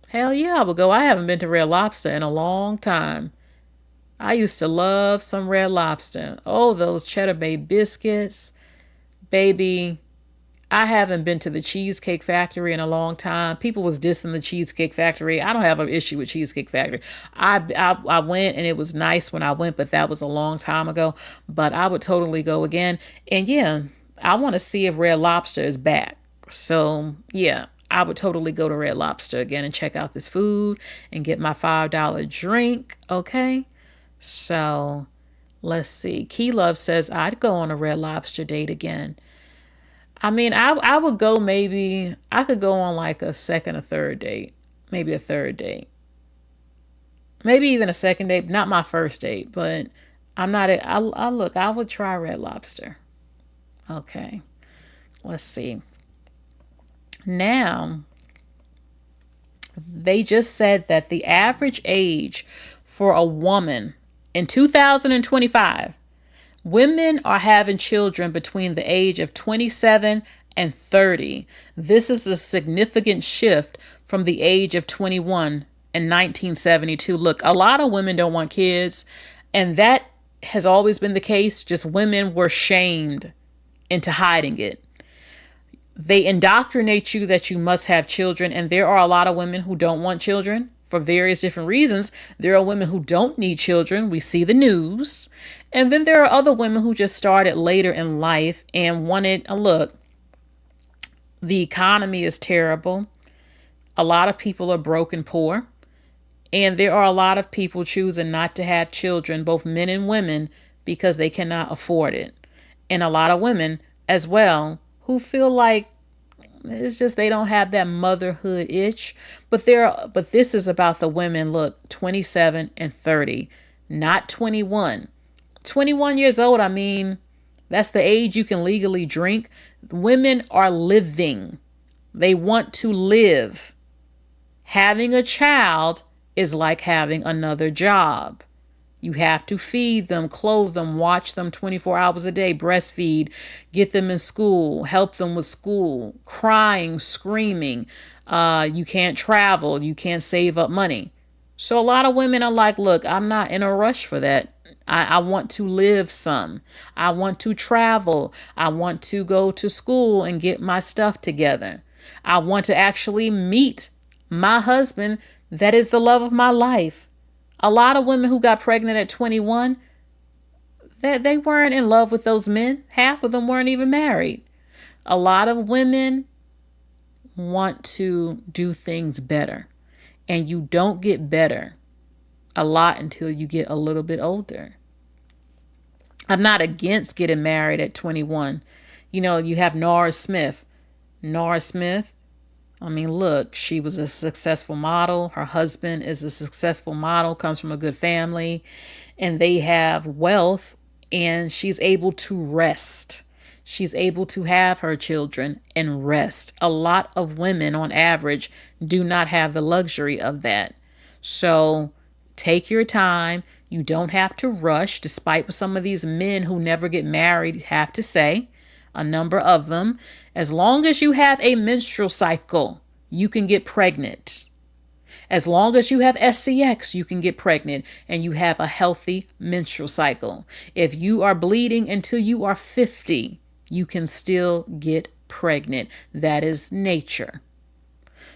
Hell yeah, I would go. I haven't been to Red Lobster in a long time. I used to love some Red Lobster. Oh, those Cheddar Bay biscuits. Baby, I haven't been to the Cheesecake Factory in a long time. People was dissing the Cheesecake Factory. I don't have an issue with Cheesecake Factory. I went and it was nice when I went, but that was a long time ago. But I would totally go again. And yeah, I want to see if Red Lobster is back. So yeah, I would totally go to Red Lobster again and check out this food and get my $5 drink. Okay. So let's see. Key Love says I'd go on a Red Lobster date again. I mean, I would go maybe, I could go on like a second or third date, maybe a third date, maybe even a second date, not my first date, but I would try Red Lobster. Okay, let's see. Now, they just said that the average age for a woman in 2025, women are having children between the age of 27 and 30. This is a significant shift from the age of 21 in 1972. Look, a lot of women don't want kids, and that has always been the case. Just women were shamed into hiding it. They indoctrinate you that you must have children, and there are a lot of women who don't want children for various different reasons. There are women who don't need children. We see the news. And then there are other women who just started later in life and wanted a look. The economy is terrible. A lot of people are broke and poor. And there are a lot of people choosing not to have children, both men and women, because they cannot afford it. And a lot of women as well who feel like it's just they don't have that motherhood itch. But this is about the women, look, 27 and 30, not 21. 21 years old, I mean, that's the age you can legally drink. Women are living. They want to live. Having a child is like having another job. You have to feed them, clothe them, watch them 24 hours a day, breastfeed, get them in school, help them with school, crying, screaming. You can't travel. You can't save up money. So a lot of women are like, look, I'm not in a rush for that. I want to live some. I want to travel. I want to go to school and get my stuff together. I want to actually meet my husband that is the love of my life. A lot of women who got pregnant at 21, they weren't in love with those men. Half of them weren't even married. A lot of women want to do things better. And you don't get better a lot until you get a little bit older. I'm not against getting married at 21. You know, you have Nora Smith. Nora Smith, I mean, look, she was a successful model. Her husband is a successful model, comes from a good family, and they have wealth, and she's able to rest. She's able to have her children and rest. A lot of women, on average, do not have the luxury of that. So take your time. You don't have to rush, despite what some of these men who never get married have to say. A number of them. As long as you have a menstrual cycle, you can get pregnant. As long as you have SCX, you can get pregnant and you have a healthy menstrual cycle. If you are bleeding until you are 50, you can still get pregnant. That is nature.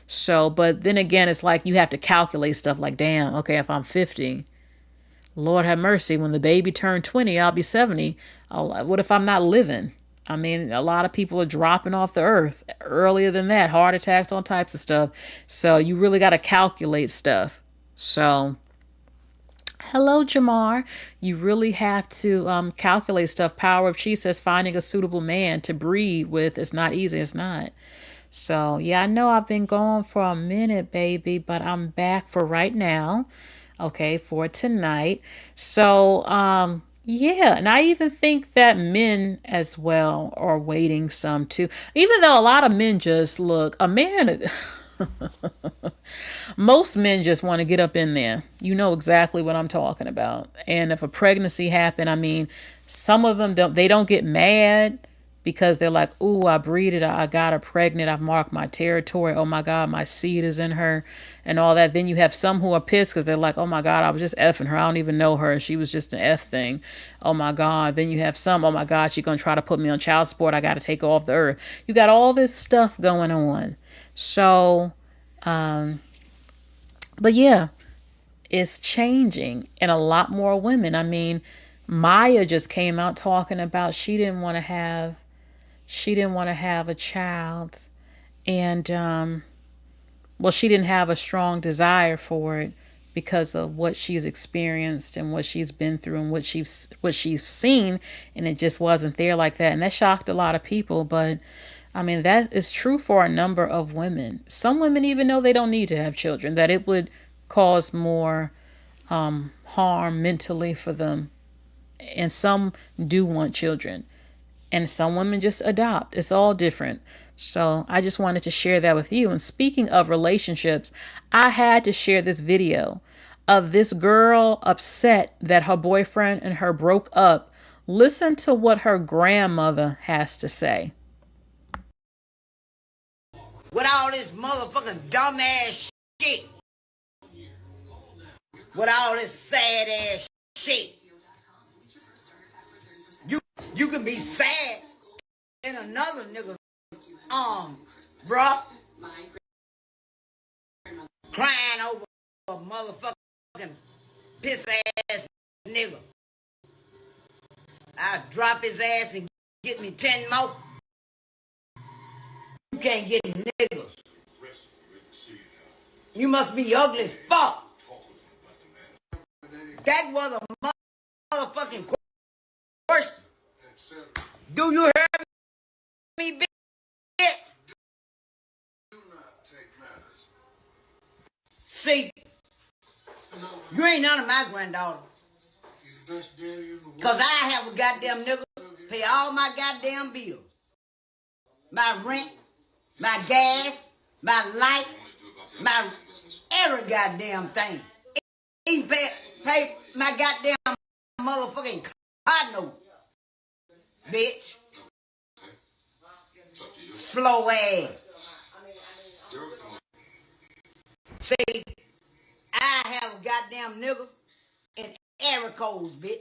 So, but then again, it's like you have to calculate stuff like, damn, okay, if I'm 50, Lord have mercy, when the baby turned 20, I'll be 70. What if I'm not living? I mean, a lot of people are dropping off the earth earlier than that, heart attacks, all types of stuff. So you really got to calculate stuff. So, hello, Jamar. You really have to calculate stuff. Power of Chi says finding a suitable man to breed with is not easy. It's not. So, yeah, I know I've been gone for a minute, baby, but I'm back for right now. Okay, for tonight. So, yeah, and I even think that men as well are waiting some too. Even though a lot of men just look, a man, most men just want to get up in there. You know exactly what I'm talking about. And if a pregnancy happened, I mean, some of them don't get mad because they're like, ooh, I breeded, I got her pregnant, I've marked my territory, oh my God, my seed is in her, and all that. Then you have some who are pissed because they're like, oh my God, I was just effing her, I don't even know her, she was just an F thing, oh my God. Then you have some, oh my God, she's going to try to put me on child support, I got to take her off the earth. You got all this stuff going on. So, but yeah, it's changing, and a lot more women. I mean, Maya just came out talking about she didn't want to have a child, and well, she didn't have a strong desire for it because of what she's experienced and what she's been through and what she's seen, and it just wasn't there like that. And that shocked a lot of people. But I mean, that is true for a number of women. Some women even know they don't need to have children, that it would cause more harm mentally for them. And some do want children. And some women just adopt. It's all different. So I just wanted to share that with you. And speaking of relationships, I had to share this video of this girl upset that her boyfriend and her broke up. Listen to what her grandmother has to say. With all this motherfucking dumbass shit. With all this sad ass shit. You can be sad in another nigga's bruh. Crying over a motherfucking piss ass nigga. I drop his ass and get me 10 more. You can't get niggas. You must be ugly as fuck. That was a motherfucking question. Do you hear me, bitch? See, you ain't none of my granddaughter. Because I have a goddamn nigga pay all my goddamn bills. My rent, my gas, my light, my every goddamn thing. Even pay my goddamn motherfucking car note. Bitch. Slow ass. See, I have a goddamn nigga in area codes, bitch.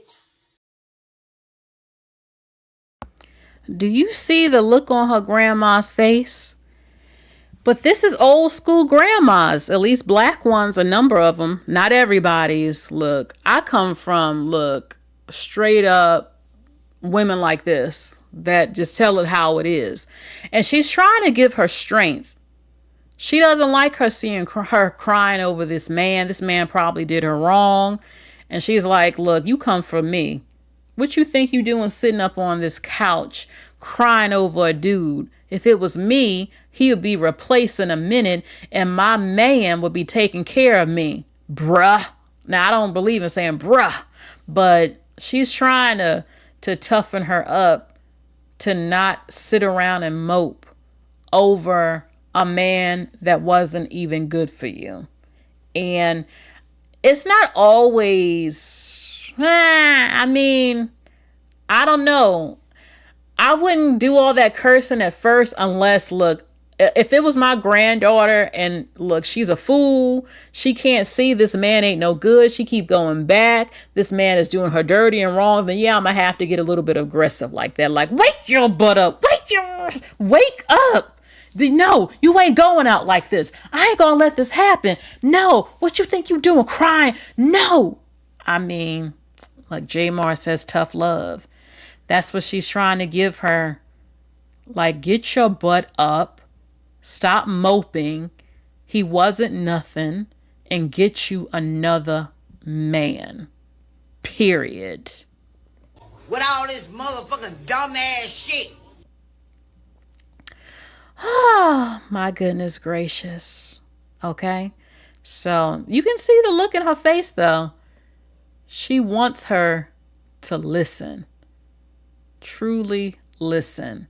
Do you see the look on her grandma's face? But this is old school grandmas, at least black ones, a number of them, not everybody's. Look, I come from, straight up women like this that just tell it how it is. And she's trying to give her strength. She doesn't like her seeing her crying over this man. This man probably did her wrong. And she's like, look, you come from me. What you think you doing sitting up on this couch crying over a dude? If it was me, he would be replaced in a minute and my man would be taking care of me. Bruh. Now, I don't believe in saying bruh, but she's trying to toughen her up to not sit around and mope over a man that wasn't even good for you. And it's not always, I don't know. I wouldn't do all that cursing at first unless, look, if it was my granddaughter and look, she's a fool. She can't see this man ain't no good. She keep going back. This man is doing her dirty and wrong. Then yeah, I'm gonna have to get a little bit aggressive like that. Like, wake your butt up. Wake up. No, you ain't going out like this. I ain't gonna let this happen. No, what you think you doing crying? No. Like Jamar says, tough love. That's what she's trying to give her. Like, get your butt up. Stop moping. He wasn't nothing. And get you another man. Period. With all this motherfucking dumbass shit. Oh, my goodness gracious. Okay. So you can see the look in her face, though. She wants her to listen. Truly listen.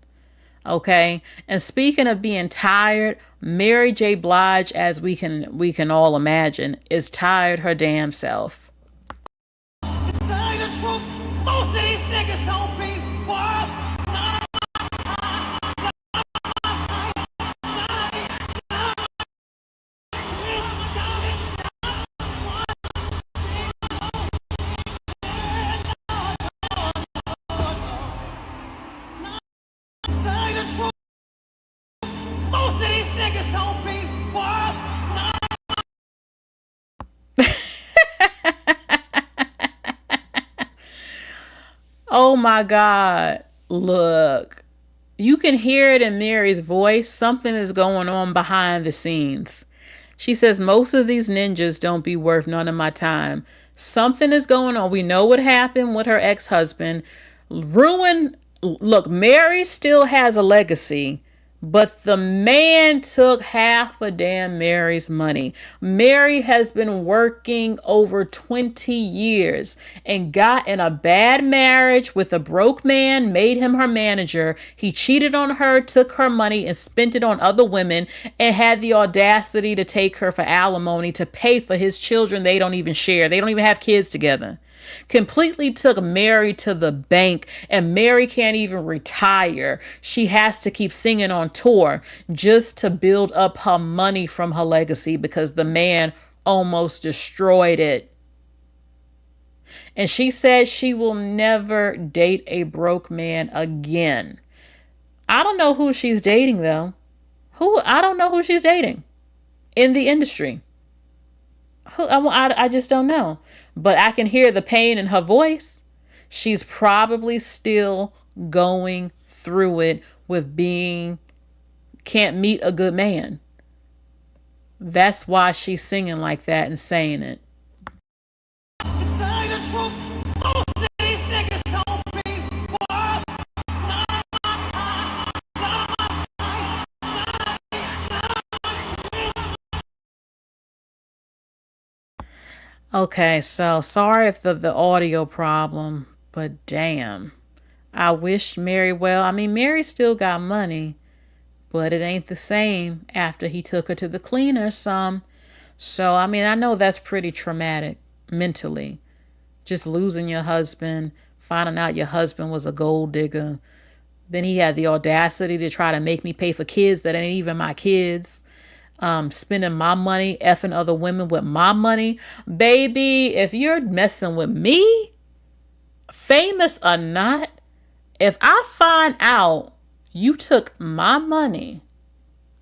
Okay. And speaking of being tired, Mary J. Blige, as we can all imagine, is tired her damn self. To tell you the truth, most of these niggas don't be worth. Tell you the truth, most of these niggas don't be worth. Oh my God. Look, you can hear it in Mary's voice. Something is going on behind the scenes. She says, most of these ninjas don't be worth none of my time. Something is going on. We know what happened with her ex-husband. Look, Mary still has a legacy, but the man took half of damn Mary's money. Mary has been working over 20 years and got in a bad marriage with a broke man, made him her manager. He cheated on her, took her money and spent it on other women and had the audacity to take her for alimony to pay for his children they don't even share. They don't even have kids together. Completely took Mary to the bank, and Mary can't even retire. She has to keep singing on tour just to build up her money from her legacy because the man almost destroyed it. And she said she will never date a broke man again. I don't know who she's dating though. I don't know who she's dating in the industry. I just don't know. But I can hear the pain in her voice. She's probably still going through it with can't meet a good man. That's why she's singing like that and saying it. To tell you the truth, most of these niggas don't be worth. Okay, so sorry if the audio problem, but damn. I wish Mary well. Mary still got money, but it ain't the same after he took her to the cleaner some. So, I know that's pretty traumatic mentally. Just losing your husband, finding out your husband was a gold digger. Then he had the audacity to try to make me pay for kids that ain't even my kids. spending my money, effing other women with my money. Baby, if you're messing with me, famous or not, if I find out you took my money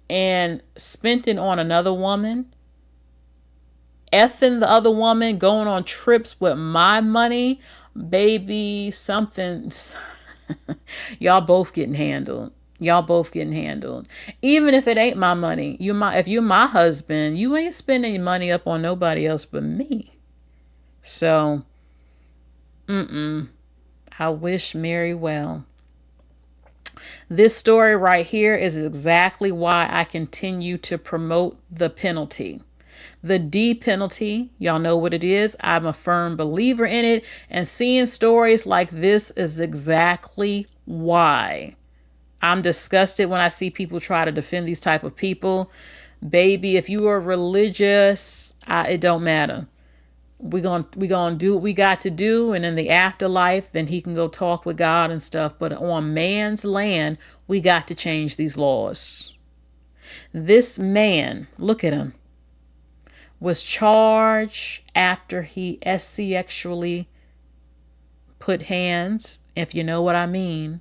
and spent it on another woman, effing the other woman, going on trips with my money, baby, something, y'all both getting handled. Y'all both getting handled. Even if it ain't my money, if you're my husband, you ain't spending your money up on nobody else but me. So, I wish Mary well. This story right here is exactly why I continue to promote the penalty. The D penalty, y'all know what it is. I'm a firm believer in it. And seeing stories like this is exactly why. I'm disgusted when I see people try to defend these type of people. Baby, if you are religious, it don't matter. We gonna do what we got to do, and in the afterlife, then he can go talk with God and stuff. But on man's land, we got to change these laws. This man, look at him, was charged after he sexually put hands, if you know what I mean,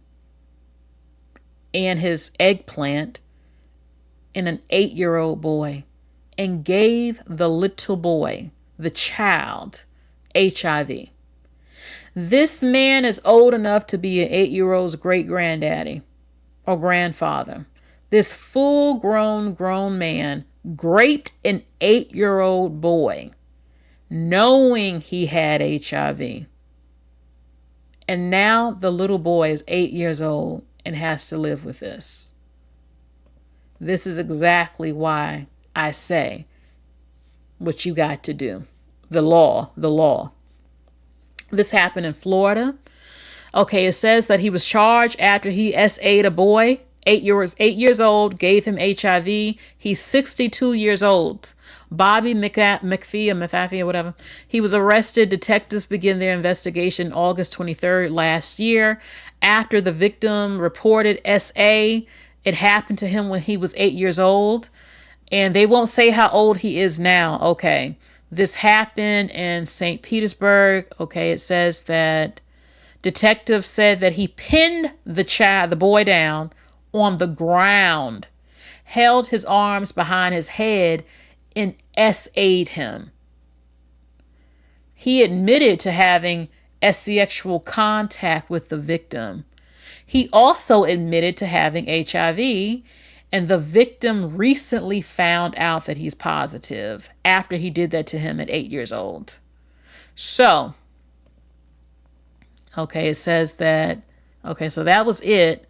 and his eggplant in an 8-year-old boy, and gave the little boy, the child, HIV. This man is old enough to be an 8-year-old's great-granddaddy or grandfather. This full-grown man raped an 8-year-old boy, knowing he had HIV. And now the little boy is 8 years old and has to live with this. This is exactly why I say what you got to do. The law. This happened in Florida. Okay, it says that he was charged after he SA'd a boy, 8 years old, gave him HIV. He's 62 years old. Bobby McAfee or whatever. He was arrested. Detectives began their investigation August 23rd last year. After the victim reported SA, it happened to him when he was 8 years old. And they won't say how old he is now. Okay. This happened in St. Petersburg. Okay. It says that detectives said that he pinned the boy down on the ground, held his arms behind his head, and SA'd him. He admitted to having sexual contact with the victim. He also admitted to having HIV, and the victim recently found out that he's positive after he did that to him at 8 years old. So, okay, it says that, okay, so that was it.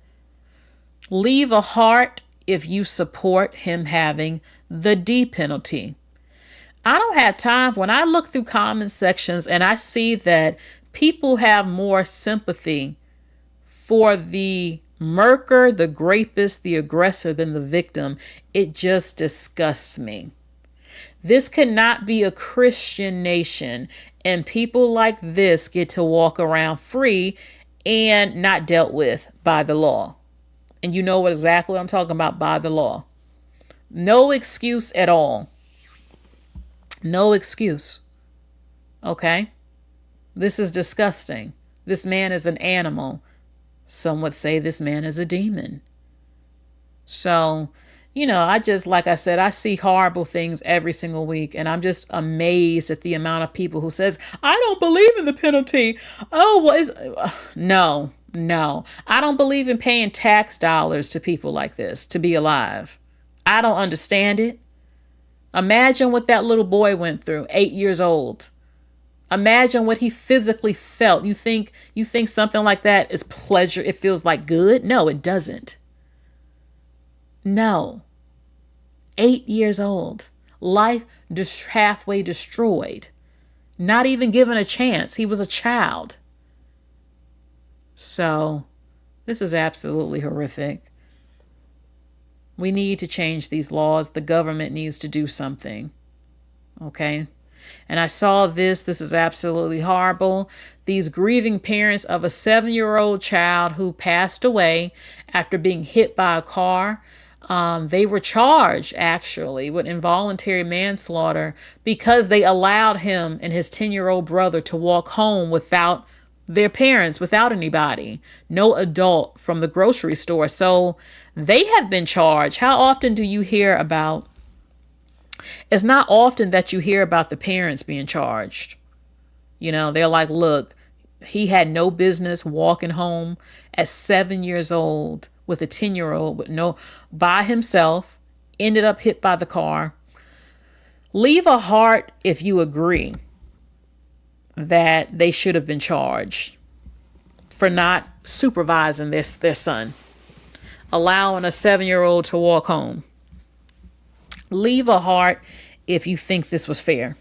Leave a heart if you support him having the D penalty. I don't have time. When I look through comment sections and I see that people have more sympathy for the murker, the rapist, the aggressor than the victim, it just disgusts me. This cannot be a Christian nation, and people like this get to walk around free and not dealt with by the law. And you know exactly what I'm talking about, by the law. No excuse at all. No excuse. Okay? This is disgusting. This man is an animal. Some would say this man is a demon. So, I just, like I said, I see horrible things every single week, and I'm just amazed at the amount of people who says, I don't believe in the penalty. Oh, no. I don't believe in paying tax dollars to people like this to be alive. I don't understand it. Imagine what that little boy went through, 8 years old. Imagine what he physically felt. You think something like that is pleasure? It feels like good? No, it doesn't. No. 8 years old. Life just halfway destroyed. Not even given a chance. He was a child. So, this is absolutely horrific. We need to change these laws. The government needs to do something. Okay? And I saw this. This is absolutely horrible. These grieving parents of a 7-year-old child who passed away after being hit by a car. They were charged actually with involuntary manslaughter because they allowed him and his 10-year-old brother to walk home without their parents, without anybody, no adult from the grocery store. So they have been charged. How often do you hear about? It's not often that you hear about the parents being charged. They're like, look, he had no business walking home at 7 years old with a 10-year-old by himself, ended up hit by the car. Leave a heart if you agree that they should have been charged for not supervising their son, allowing a 7-year-old to walk home. Leave a heart if you think this was fair,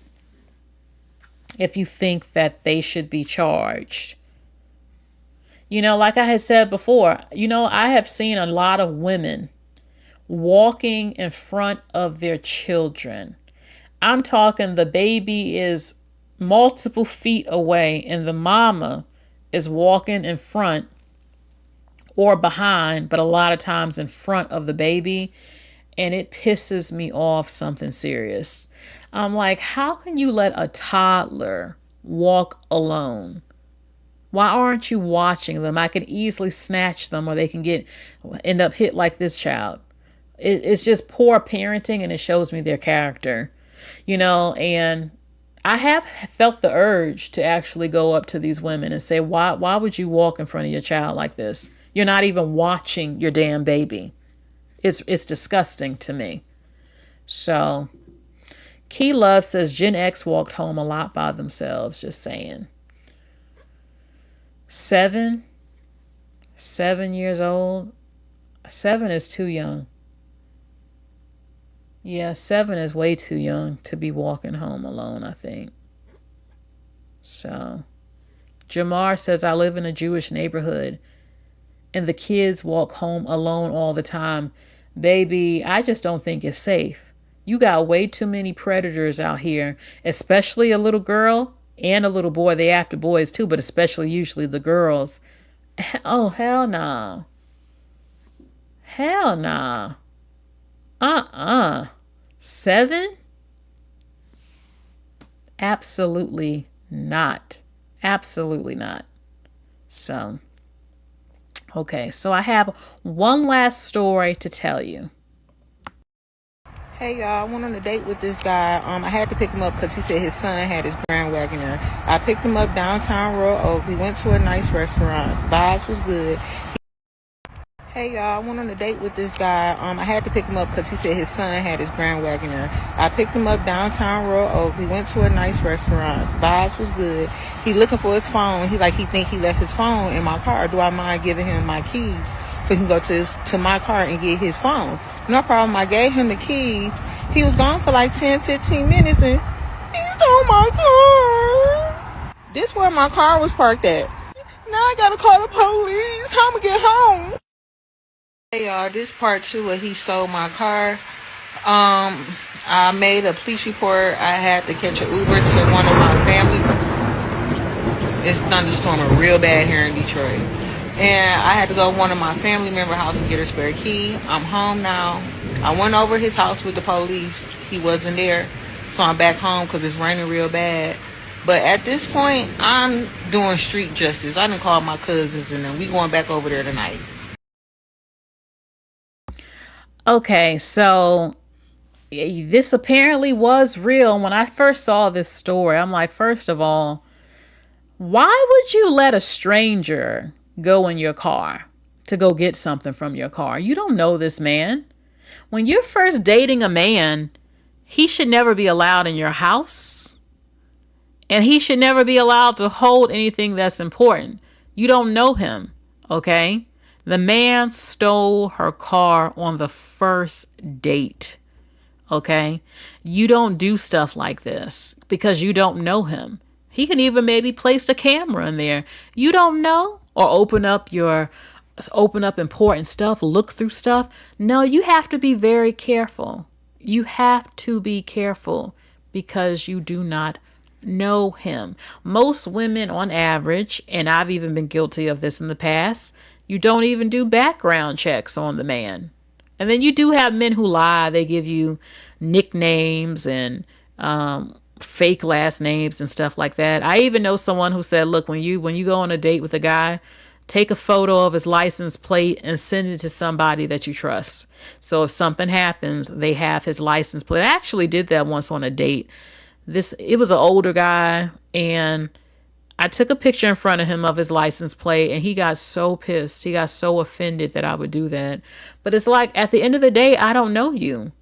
if you think that they should be charged. Like I had said before, I have seen a lot of women walking in front of their children. I'm talking the baby is multiple feet away and the mama is walking in front or behind, but a lot of times in front of the baby. And it pisses me off something serious. I'm like, how can you let a toddler walk alone? Why aren't you watching them? I could easily snatch them, or they can end up hit like this child. It's just poor parenting, and it shows me their character, and I have felt the urge to actually go up to these women and say, why would you walk in front of your child like this? You're not even watching your damn baby. It's disgusting to me. So, Key Love says Gen X walked home a lot by themselves. Just saying. 7 years old. 7 is too young. Yeah, 7 is way too young to be walking home alone, I think. So, Jamar says, I live in a Jewish neighborhood and the kids walk home alone all the time. Baby, I just don't think it's safe. You got way too many predators out here, especially a little girl and a little boy. They after boys too, but especially usually the girls. Oh, hell no. Hell no. 7? Absolutely not. Absolutely not. So, okay, so I have one last story to tell you. Hey y'all, I went on a date with this guy. I had to pick him up because he said his son had his Grand Wagoneer. I picked him up downtown Royal Oak. We went to a nice restaurant. Vibes was good. Hey y'all, I went on a date with this guy. I had to pick him up because he said his son had his Grand Wagoneer. I picked him up downtown Royal Oak. We went to a nice restaurant. Vibes was good. He looking for his phone. He think he left his phone in my car. Do I mind giving him my keys so he can go to my car and get his phone? No problem. I gave him the keys. He was gone for like 10, 15 minutes and he stole my car. This where my car was parked at. Now I gotta call the police. How I'ma get home? Hey y'all, this part 2 where he stole my car. I made a police report. I had to catch an Uber to one of my family. It's thunderstorming real bad here in Detroit. And I had to go to one of my family member house and get a spare key. I'm home now. I went over his house with the police. He wasn't there. So I'm back home because it's raining real bad. But at this point, I'm doing street justice. I done called my cousins and then we going back over there tonight. Okay, so this apparently was real. When I first saw this story, I'm like, first of all, why would you let a stranger go in your car to go get something from your car? You don't know this man. When you're first dating a man, he should never be allowed in your house. And he should never be allowed to hold anything that's important. You don't know him, okay? The man stole her car on the first date, okay? You don't do stuff like this because you don't know him. He can even maybe place a camera in there. You don't know, or open up important stuff, look through stuff. No, you have to be very careful. You have to be careful because you do not know him. Most women on average, and I've even been guilty of this in the past, you don't even do background checks on the man. And then you do have men who lie. They give you nicknames and fake last names and stuff like that. I even know someone who said, look, when you go on a date with a guy, take a photo of his license plate and send it to somebody that you trust. So if something happens, they have his license plate. I actually did that once on a date. It was an older guy, and I took a picture in front of him of his license plate, and he got so pissed. He got so offended that I would do that. But it's like, at the end of the day, I don't know you.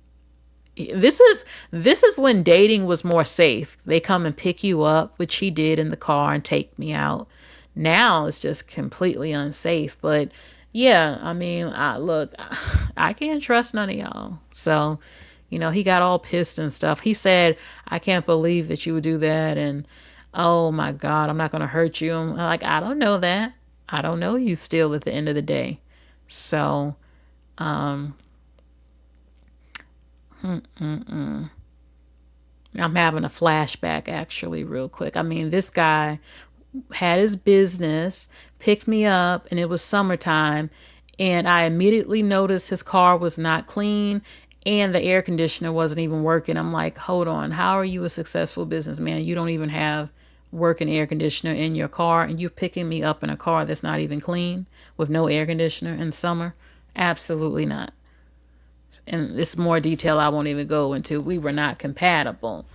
This is when dating was more safe. They come and pick you up, which he did in the car, and take me out. Now it's just completely unsafe. But yeah, I mean, I can't trust none of y'all. So, he got all pissed and stuff. He said, I can't believe that you would do that. And oh my God, I'm not going to hurt you. I'm like, I don't know that. I don't know you still at the end of the day. So, I'm having a flashback actually real quick. I mean, this guy had his business, picked me up, and it was summertime, and I immediately noticed his car was not clean and the air conditioner wasn't even working. I'm like, hold on, how are you a successful businessman? You don't even have working air conditioner in your car, and you're picking me up in a car that's not even clean with no air conditioner in summer? Absolutely not. And it's more detail I won't even go into. We were not compatible.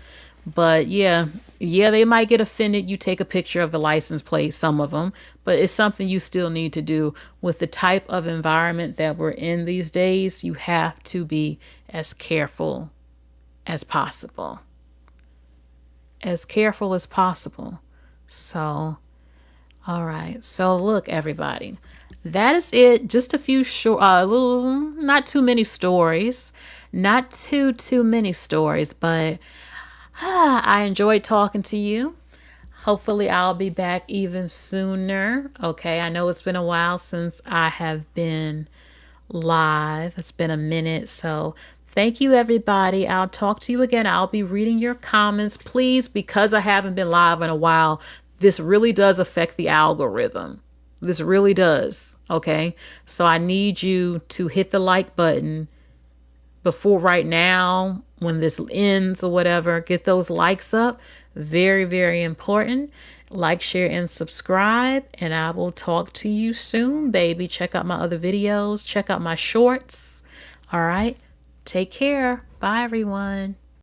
But yeah, they might get offended. You take a picture of the license plate, some of them, but it's something you still need to do. With the type of environment that we're in these days, you have to be as careful as possible. As careful as possible. So, all right. So look, everybody, that is it. Just a few short, not too many stories, not too many stories, but I enjoyed talking to you. Hopefully I'll be back even sooner. Okay, I know it's been a while since I have been live. It's been a minute. So thank you, everybody. I'll talk to you again. I'll be reading your comments. Please, because I haven't been live in a while, this really does affect the algorithm. This really does. Okay, so I need you to hit the like button before right now, when this ends or whatever. Get those likes up. Very, very important. Like, share, and subscribe. And I will talk to you soon, baby. Check out my other videos. Check out my shorts. All right. Take care. Bye, everyone.